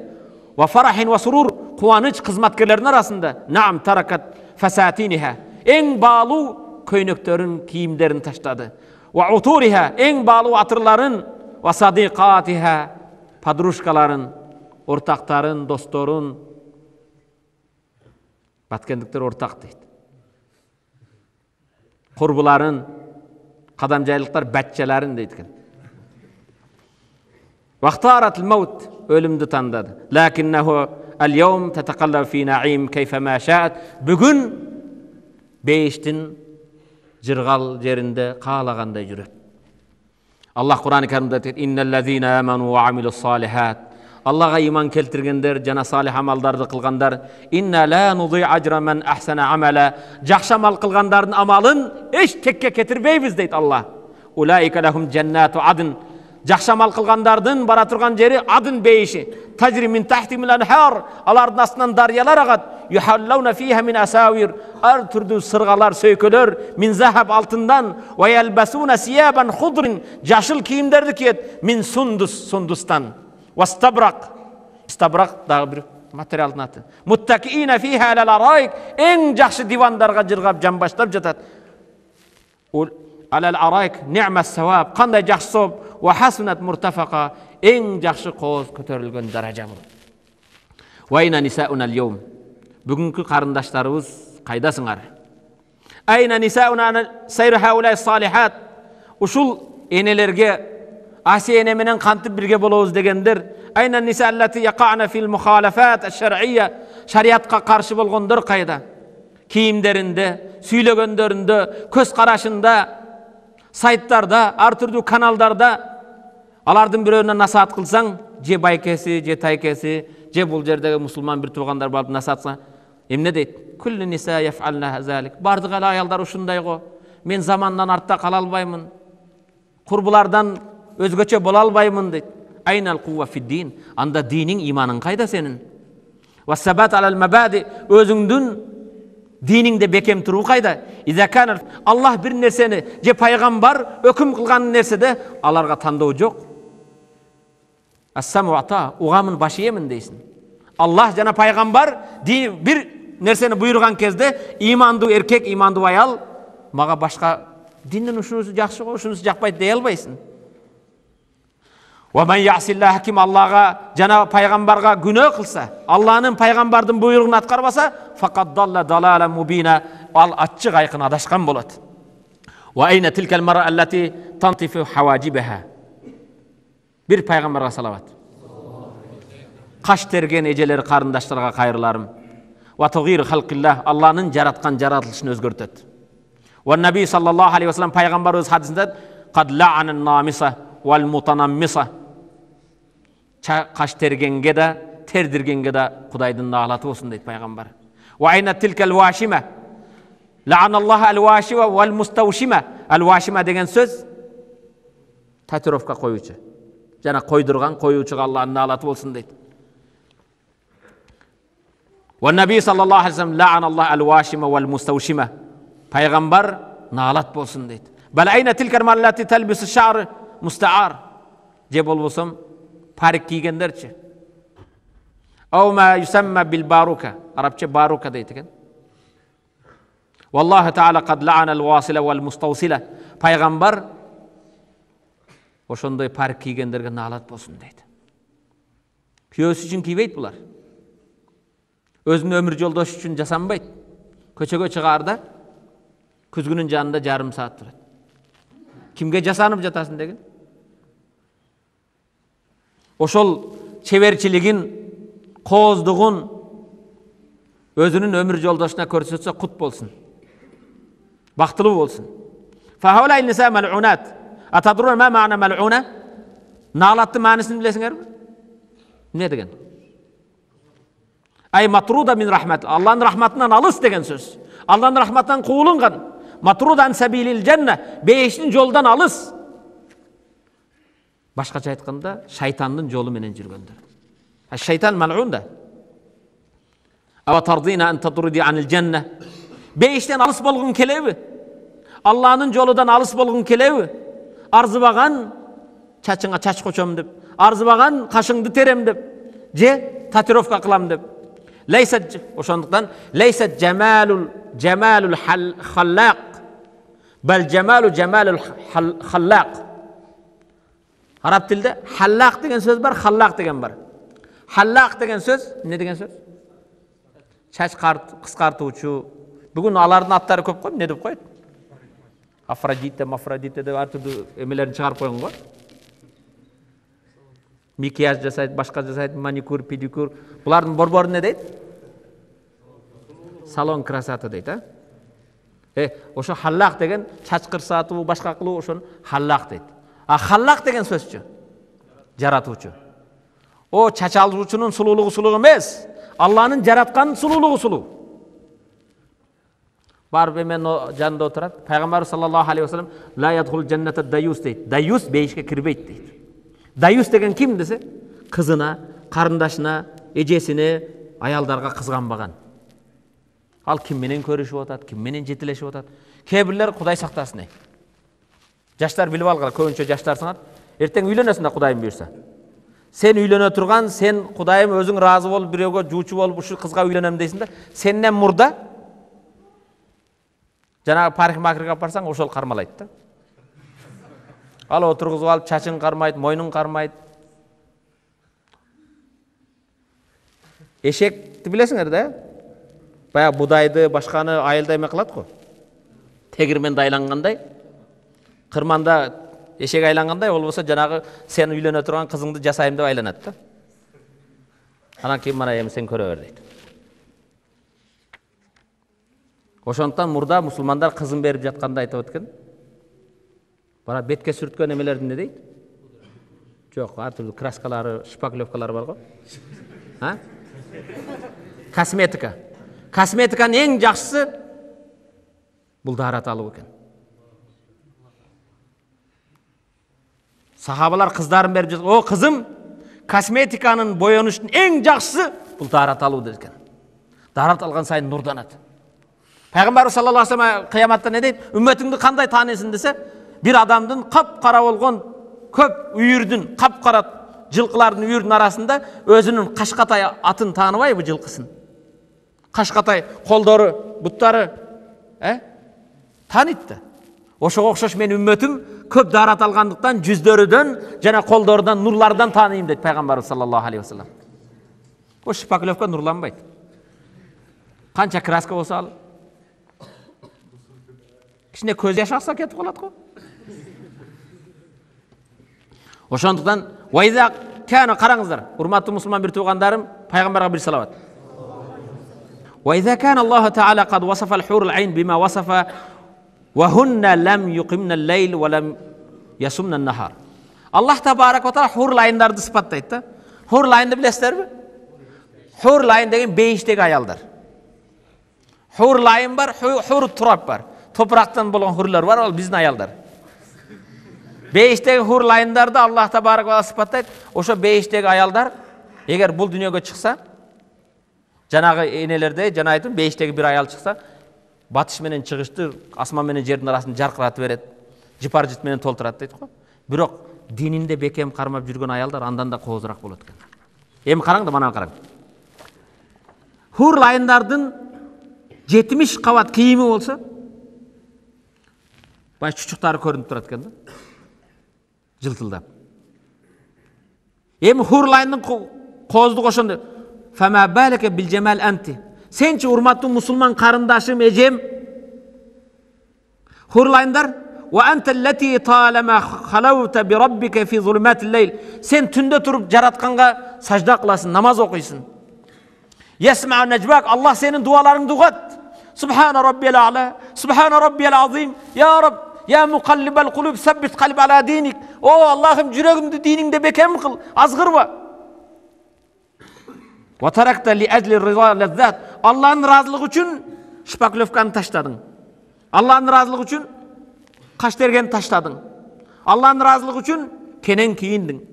Ve farahin ve surur, kuvanıç kızmatkerlerin arasında. Naam tarakat fesatiniha. En bağlı köynöktörün kiyimlerini taşladı. Ve uturiha, en bağlı atırların ve sadikatiha, padruşkaların, ortakların, dostların. Batkendikler ortak deydi. Kurbuların, kadamcaylıklar, bәtçelerin deydi. Vaxtaratul maut ölümdü tanıdı. Lakinnehu el-yevm tetekallav fi na'im keyfema şa'at. Bugün beştin jırgal yerinde qalaganda jürüp. Allah Kur'an-ı Kerim'de deydi: "İnnellezîne âmenû ve amilussâlihat." Allah'a iman keltirgenler, jana salih amallardı kılgandar. "İnna la nudî ajra men ahsana amala." Жақсы амал kılgandarın amalın hiç tekke ketirmeybiz deydi Allah. Ulaika lahum jannatu adn. Жақсы амал қылғандардың бара тұрған жері адын бейіші. Тажри мин тахтихимул анхар. Алардың астынан дариялар ағады. Юхаллауна фиха мин асавир. Әр түрді сырғалар, сөйкелер, мин захаб алтындан. Ва ялбасуна сиябан худрин. Жашыл киімдерді киеді. Мин сундустан. Ва стабрак. Стабрак дағы бір материалдың аты. Муттакиина фиха алал арайк. Ең жақсы дивандарға жырғап, жамбаштап жатады. Алал арайк ни'ма саваб. Қандай жақсы соп. Ва хасунат муртафақа. Ең жақсы қоз көтерілген даража бұл. Вайна нисауна al-yawm. Бүгінгі қарындаштарыбыз қайдасыңар? Айна нисауна сайру хаулай салихат. Ушул енелерге Асия ене менен қантып бірге болуыз дегендер. Айна ниса аллати яқана фил мухалафат аш-шар'ия. Шариатқа қаршы болғандар қайда? Киімдерінде, сөйлегендерінде, көз қарашында, сайттарда, артүрді каналдарда алардың біреуіне насаат қылсаң, же байкесі, же тайкесі, же бұл жердегі мұсылман бір туғандар барып насаатса, емне дейді? Күллі ниса яф'ална залик. Бардық әлі аялдар ұшындай ғой. Мен заманнан артта қала албаймын. Құрбылардан өзгөчө бола албаймын дейді. Айнал қува фиддин. Анда динің, иманың қайда сенің? Вассабат алал мабади. Өзіңдің диніңде бекем тұру қайда? Изаканар. Аллах бір нәрсені, же пайғамбар өкім қылған нәрседе аларға таңдау жоқ. Ассаму ата, уғамын башы емін дейсін. Аллах жана пайғамбар бір нәрсені бұйырған кезде иманды еркек, иманды аял, маға башқа диннің ұшынысы жақсы ғой, ұшынысы жақпайды дей албайсың. Ваман ясиллах, ким Аллаға жана пайғамбарға күнөө қылса, Алланың пайғамбардың бұйрығын атқарбаса, фақат далла далала мубина, ал аччық айқын адашқан болады. Ва айна тилкал мара аллати тантифу хаважибаха. Bir пайғамбарға салават. Қаш терген ежелер қарындаштарға қайырларым. Ва туғир халқиллах, Алланың жаратқан жаратылышын өзгертеді. Ва наби саллаллаху алейхи ва саллям пайғамбар өз хадисінде қад ла'анан намиса вал мутанаммиса. Қаш тергенге де, тердіргенге де Құдайдың лағнаты болсын дейді пайғамбар. Ва айна тилкал вашима. Ла'аналлаху ал-вашима вал мустаушима. Ал-вашима деген сөз татуировка қоюшы. Жана қойдырған қоюшыға Алланың лағнаты болсын дейді. Ва наби саллаллаху алейхи ва саллям ла'аналлаху ал-вашима вал мустаушима. Пайғамбар лағнат болсын дейді. Бал айна тилкал мараллати талбису шар мустаар. Же болбосом парик кийгендерчи. Ау ма юсамма бил барука. Арабча барука дейді екен. Валлаху таала қад ла'ана ал-васила вал мустаусила. Пайғамбар ошондой парик кийгендерге лағнат болсын дейді. Күйөөсү үчүн кийбейт булар. Өзүнүн өмүр жолдошу үчүн жасанбайт. Көчөгө чыгаарда күзгүнүн жанында жарым саат турат. Кимге жасанып жатасың деген? Ошол чеберчилигин, кооздугун өзүнүн өмүр жолдошуна көрсөтсө кут болсун. Бактылуу болсун. Фахаула ниса мал'унат. Атадруна ма ма'на мал'уна? Наалаттын маанисин билесиңерби? Эмне деген? Ай матруда мин рахмат. Алланын рахматынан алыс деген сөз. Алланын рахматынан куулунган. Матрудан сабилил жанна. Бейиштин жолдан алыс. Башкача айтканда, шайтандын жолу менен жүргөндөр. Шайтан мал'ун да. Ава тардина ан тадруди анил жанна. Бейиштен алыс болгун келеби? Алланын жолудан алыс болгун келеби? Арзыбаган чачыңа чач кочом деп, арзыбаган кашыңды терем деп, же татуировка кылам деп. Лейсат ошондуктан лейсат жамалул халлак бал жамалул халлак. Араб тилде халлак деген сөз бар, халлак деген бар. Халлак деген сөз эмне деген сөз? Чач кыскартуучу. Бүгүн алардын аттары көп кой, эмне деп коет? Афродита, мафродита деп ар түрдүү эмелерин чыгарып койгон го. Макияж жасайт, башка жасайт, маникюр, педикюр. Булардын борбору эмне дейт? Салон красоты дейт, а? Ошо халлак деген чач кырсатуу, башка кылуу ошону халлак дейт. А халлак деген сөзчү жаратуучу. О чач алуучунун сулуулугу сулуу эмес, Алланын жараткан сулуулугу сулуу. Барып мен жанында отырады. Пайғамбар саллаллаху алейхи вассалам ла ядхул джанната даюс дейді. Даюс бейішке кірбейді дейді. Даюс деген кім десе? Қызына, қарындашына, ежесіне, аялдарға қызғанбаған. Ал кімменен көрішіп отады, кімменен жетілешіп отады. Кейбірлер Құдай сақтасын. Жаштар біліп алғыр, көбінше жаштар сыңат. Ертең үйленесің да Құдайым бұйырса. Сен үйлене тұрған, сен Құдайым өзің разы болып, біреуге жуучу болып, ұшы қызға үйленем дейсің да, сеннен мұрда жаңағы парикмахерге барсаң, ошол қармалайды да. Ал отырғызып алып, чачың қармайды, мойның қармайды. Ешекті білесіңдер да? Баяғы будайды, башқаны айылдаймай қылады ғой. Тегірменді айланғандай, қырманда ешек айланғандай, ол болса жаңағы сен үйлене тұрған қызыңды жасайым деп айланады да. Анан кейін мана сен көре бер дейді. Ошондықтан мұрда мұсылмандар қызын беріп жатқанда айтып өткен. Бара бетке сүрткен емелерді не дейді? Жоқ, әртүрлі краскалары, шпаклевкалары бар ғой. Косметика. Косметиканың ең жақсысы бұл даарат алу екен. Сахабалар қыздарын беріп жатыр. О, қызым, косметиканың боянуштың ең жақсысы бұл даарат алу деген. Даарат алған сайын нұрданады. Пайғамбар саллаллаху алейхи ва саллям қияматта не дейді? Үмметіңді қандай танисың десе, бір адамдың қап-қара болған көп үйірдің, қап-қара жылқылардың үйірдің арасында өзінің қашқатай атын таныбай бұл жылқысын. Қашқатай қолдары, бұттары таниды. Ошоға ұқсас мен үмметім көп даарат алғандықтан жүздерден және қолдардан нұрлардан таныйым дейді Пайғамбар саллаллаху алейхи ва саллям. О шпаклевка нұрланбайды. Қанша краска болса ал. Кішіне көз яш ақса кетіп қалады ғой. Ошондықтан уайза кәні қараңыздар. Урматты мұсылман бір туғандарым, Пайғамбарға бір салават. وإذا كان الله تعالى قد وصف الحور العين بما وصف وهن لم يقمن الليل ولم يصمن النهار. الله تبارك وتعالى حور العيндарды сипаттайды. حور العيнды білесіздер бе? حور العين деген бейіштегі аялдар. حور العين бар, حور турап бар. Топырақтан болған хурлар бар, ол біздің аялдар. Бейіштегі حور العيндарды Allah تبارك وتعالى сипаттайды. Ошо бейіштегі аялдар егер бұл дүниеге шықса, жаңағы енелерде, жаңа айтым, бейіштегі бір аял шықса, батыш менен шығышты, асман менен жердің арасын жарқыратып береді, жыпар жіт менен толтырады дейді ғой. Бирок дининде бекем қармап жүрген аялдар андан да қоғызырақ болады екен. Эми қараңдар, мана қараң. Хур айындардың 70 қабат киімі болса, бай чучуктары көрініп тұрады екен да. Жылтылдап. Эми хур айындың қоздық ошонда فما بالك بالجمال أنت سنچ урматтуу мусулман карындашым эжем хурлайндар وأنت التي طالما خلوت بربك في ظلمات الليل сен түндө туруп жаратканга сажда кыласың, намаз окуйсуң. يسمع نجواك الله сенин дуаларыңды угат. سبحان ربي الأعلى سبحان ربي العظيم يا رب يا مقلب القلوب ثبت قلب على دينك. О Аллахым, жүрөгүмдү диниңде бекем кыл, азгырба. وتركت لأجل الرضا للذات. Allah'ın razılığı için şpaklövkanı taşladın. Allah'ın razılığı için kaş tergeni taşladın. Allah'ın razılığı için kenen kiyindin.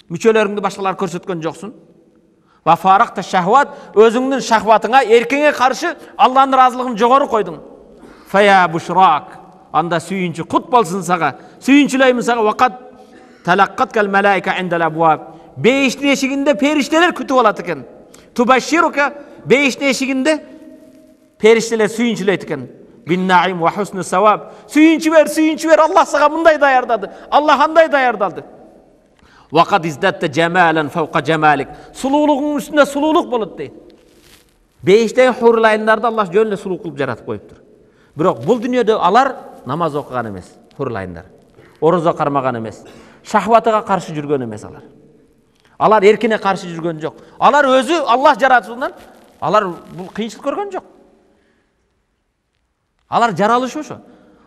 Müçölerini başkalar körsetken joksun. Ve farakta şahvat, özüңнүн şahvatına, erkeğe karşı Allah'ın razılığını jogorу koydun. Faya buşrak. Anda suyunçu kut bolsun sağa. Suyunçulayım sağa. Vakat talakkatkal melaika indel abwab. Beyiştin eşiginde perişteler kütüp alat eken. Tubashshiruka beyiştin eşiginde perişteler suyunçulayt eken. Bin naim ve husnu savab. Suyunçu ver Allah sağa mınday dayardadı. Allah anday dayardadı. Vaqad izdatta cemalen fawqa cemalik. Sululuğun üstünde sululuk bolup deydi. Beyişteki hurlayınlarda Allah jönle sululuk kılıp jaratıp koyuptur. Biroq bul dünyada alar namaz okugan emes, hurlayınlar. Oroza karmagan emes. Şahvatıga karşı жүргөн emes alar. Alar erkine karşı жүргөн жок. Alar özü Allah jaratısından alar bu kıyınçılık görgөн жок. Alar jaralış oşo.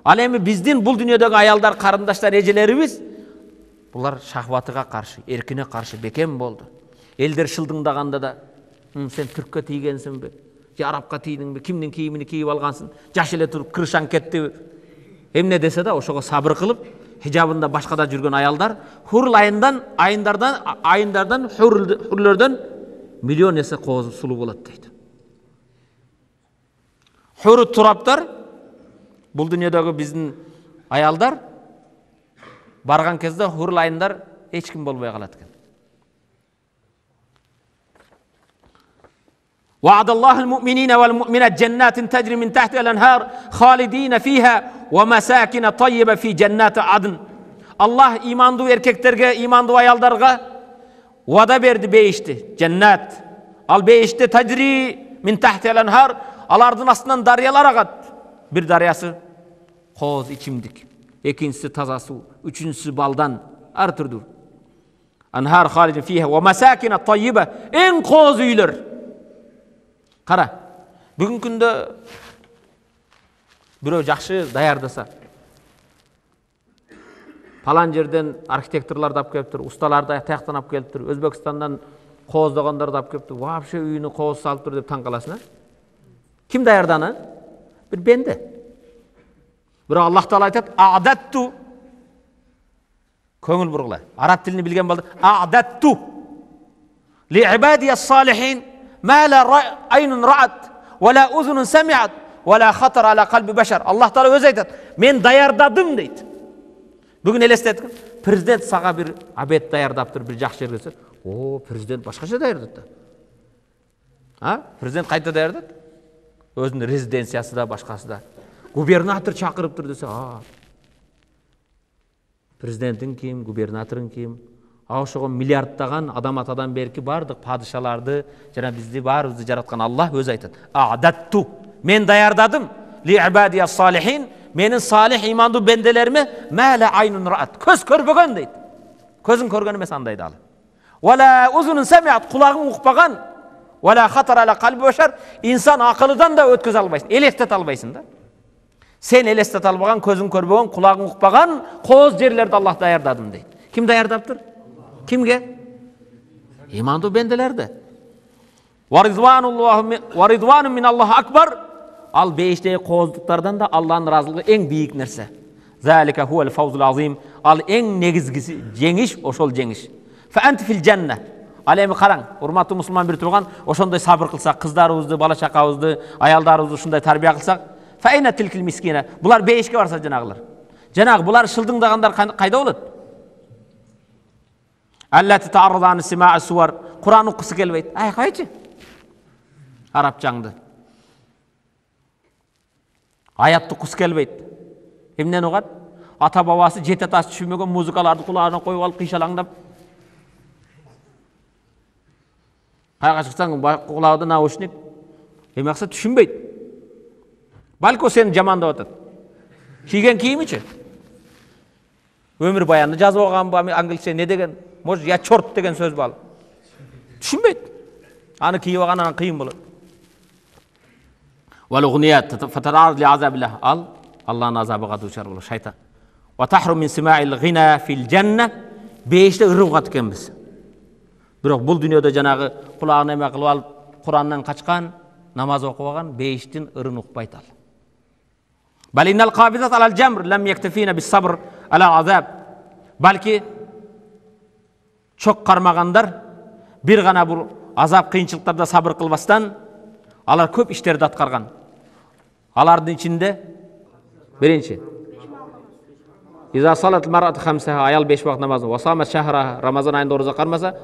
Al эми биздин бул дүйнөдөгү аялдар, карындаштар, эжелерибиз булар шахватыга каршы, эркине каршы бекем болду. Элдер шылдыңдаганда да, сен түрккө тийгенсиңби? Арабка тийдиңби, кимдин кийимини кийип алгансың, жаш эле туруп кырышаң кетти. Эмне десе да ошого сабыр кылып, хижабында башкада жүргөн аялдар хурл айындардан хурлөрдөн миллион эсе кооз сулуу болот дейт. Хуру тураптар бул дүйнөдөгү биздин аялдар барган кезде хурл айындар эч ким болбой калат экен. وعد الله المؤمنين والمؤمنات جنات تجري من تحتها الأنهار خالدين فيها ومساكن طيبة في جنات عدن. الله имандуу эркектерге, имандуу аялдарга вада берди бейишти, жаннат. Ал бейишти тажри мин тахти ал-анхар, алардын астынан дарыялар агат. Бир дарыясы кооз ичимдик, экинчиси таза суу, үчүнчүсү балдан, ар түрдүү. Анхар халидин фиха ва масакина тайyiba, эң кооз үйлөр. Кара, бүгүнкү күндө бирөө жакшы даярдаса, палан жерден архитекторларды алып келиптир, усталарды таяктан алып келиптир, Өзбекстандан кооздогондорду алып келиптир, вообще үйүнө кооз салыптыр деп таң каласың. Ким даярданы? Бир бенде. Бирок Аллах Таала айтат: "А'датту", көңүл бургула. Араб тилин билген балдар, "А'датту ли ибадия салихин ма ла айнун рa'at ва ла узунун сами'at ва ла хатар ала қалби башар". Аллах Таала өзү айтат: "Мен даярдадым" дейт. Бүгүн элестеттик, президент сага бир обед даярдаптыр, бир жакшы жерге келсе, "О, президент башкача даярдады да". Президент кайда даярдады? Өзүнүн резиденциясы да, башкасы да. Губернатор чакырыптыр десе, президенттин ким, губернаторун ким? Ошого миллиарддаган адам атадан берки бардык падышаларды жана бизди баарыбызды жараткан Аллах өзү айтат: "А'датту", мен даярдадым, ли ибадия салихин, менин салих имандуу бенделериме, мәле айнун рa'at, көз көрбөгөн дейт. Көзүн көргөн эмес андайды ал. Вала узунун сами'at, кулагың укпаган, вала хатар ала қалби башар, инсан акылыдан да өткөзө албайсың, элестете албайсың да. Сен элестете албаган, көзүң көрбөгөн, кулагың укпаган кооз жерлерди Аллах даярдадым дейт. Ким даярдаптыр? Кимге? Имандуу бенделерди. Ва ридванун мин Аллах акбар. Ал бейиштеги кооздуктардан да Аллахтын ыраазылыгы эң бийик нерсе. Залика хуал фаузул азим. Ал эң негизгиси жеңиш, ошол жеңиш. Фа анти фил жанна. Ал эми караң, урматтуу мусулман бир турган, ошондой сабыр кылсак, кыздарыбызды, бала чакабызды, аялдарыбызды ушундай тарбия кылсак, фа айна тилкил мискина. Булар бейишке барса жанагылар. Жанагы булар шылдыңдагандар кайда болот? Аллати та'аррадан сима'a суар. Кур'ан укусы келбейт. Кайчы? Арабчаңды. Аятты укусы келбейт. Эмнен угат? Ата бабасы жете таш түшүнбөгөн музыкаларды кулагына коюп алып кыйшалаңдап. Кайга чыксаң кулагында наушник. Эми акса түшүнбейт. Балки сени жамандап атат. Кийген кийимичи? Өмүр баянды жазып алганбы, англисче не деген? Может, я чорт деген сөз бар. Түшүнбейт. Аны кийип алгандан кыйын болот. Вал угният фатарар ли азабилlah. Аллахтын азабыга дуушар болот шайтан. Ва тахру мин симаил гина фил жанна. Беште ырып кат экенбиз. Бирок бул дүйнөдө жанагы кулагына эме кылып алып, Курандан качкан, намаз окубаган бештин ырын укпайт ал. Балинал қабизат алал jamr lam yaktafina bis sabr ala azab. Балки чок кармагандар бир гана бул азап кыйынчылыктарда сабыр кылбастан алар көп иштерди аткарган. Алардын ичинде биринчи Иза салат марат хамсаха, аял 5 вакыт намазын, ва самат шахра, Рамазан айында ораза кармаса,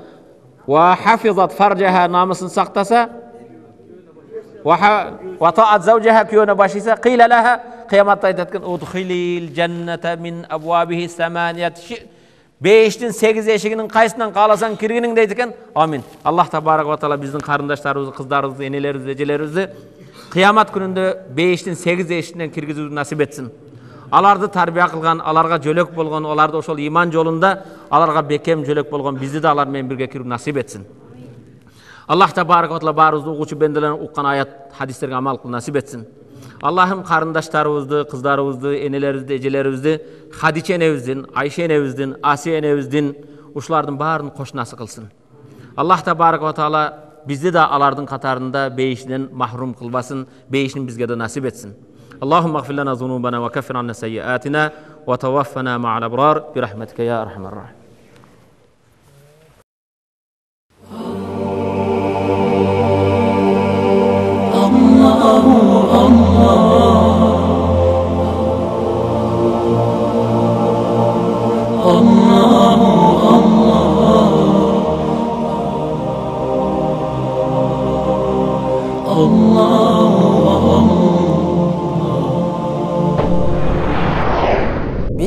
ва хафизат фаржаха, намысын сактаса, ва таат заужаха, күйөнө башыса, кыйла лаха, кыяматта айтат удхилил жанната мин абвабихи саманият ши. 5-тин 8 эшигинин кайсынан кааласаң киргиниң дейт экен. Амин. Аллах табарак ва таала биздин карындаштарыбызды, кыздарыбызды, энелерибизди, эжелерибизди кыямат күнүндө 5-тин 8 эшигинен киргизүүнү насип этсин. Аларды тарбия кылган, аларга жөлөк болгон, аларды ошол иман жолунда аларга бекем жөлөк болгон бизди да алар менен бирге кирүү насип этсин. Аллах табарак ва таала баарыбызды угуучу бенделерин уккан аят, хадистерге амал кылып насип этсин. Аллахым карындаштарыбызды, кыздарыбызды, энелерибизди, эжелерибизди, Хадича энебиздин, Айша энебиздин, Асия энебиздин ушулардын баарын кошунасы кылсын. Аллах табарак ва таала bizdi de alardın katarında beyişinden mahrum kılbasın, beyişini bizge de nasip etsin. Allahümme gfir lana zunubana ve keffir anna seyyiatina ve tevaffana ma'al abrar bi rahmetike ya erhamer rahim.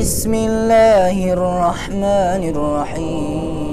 بسم الله الرحمن الرحيم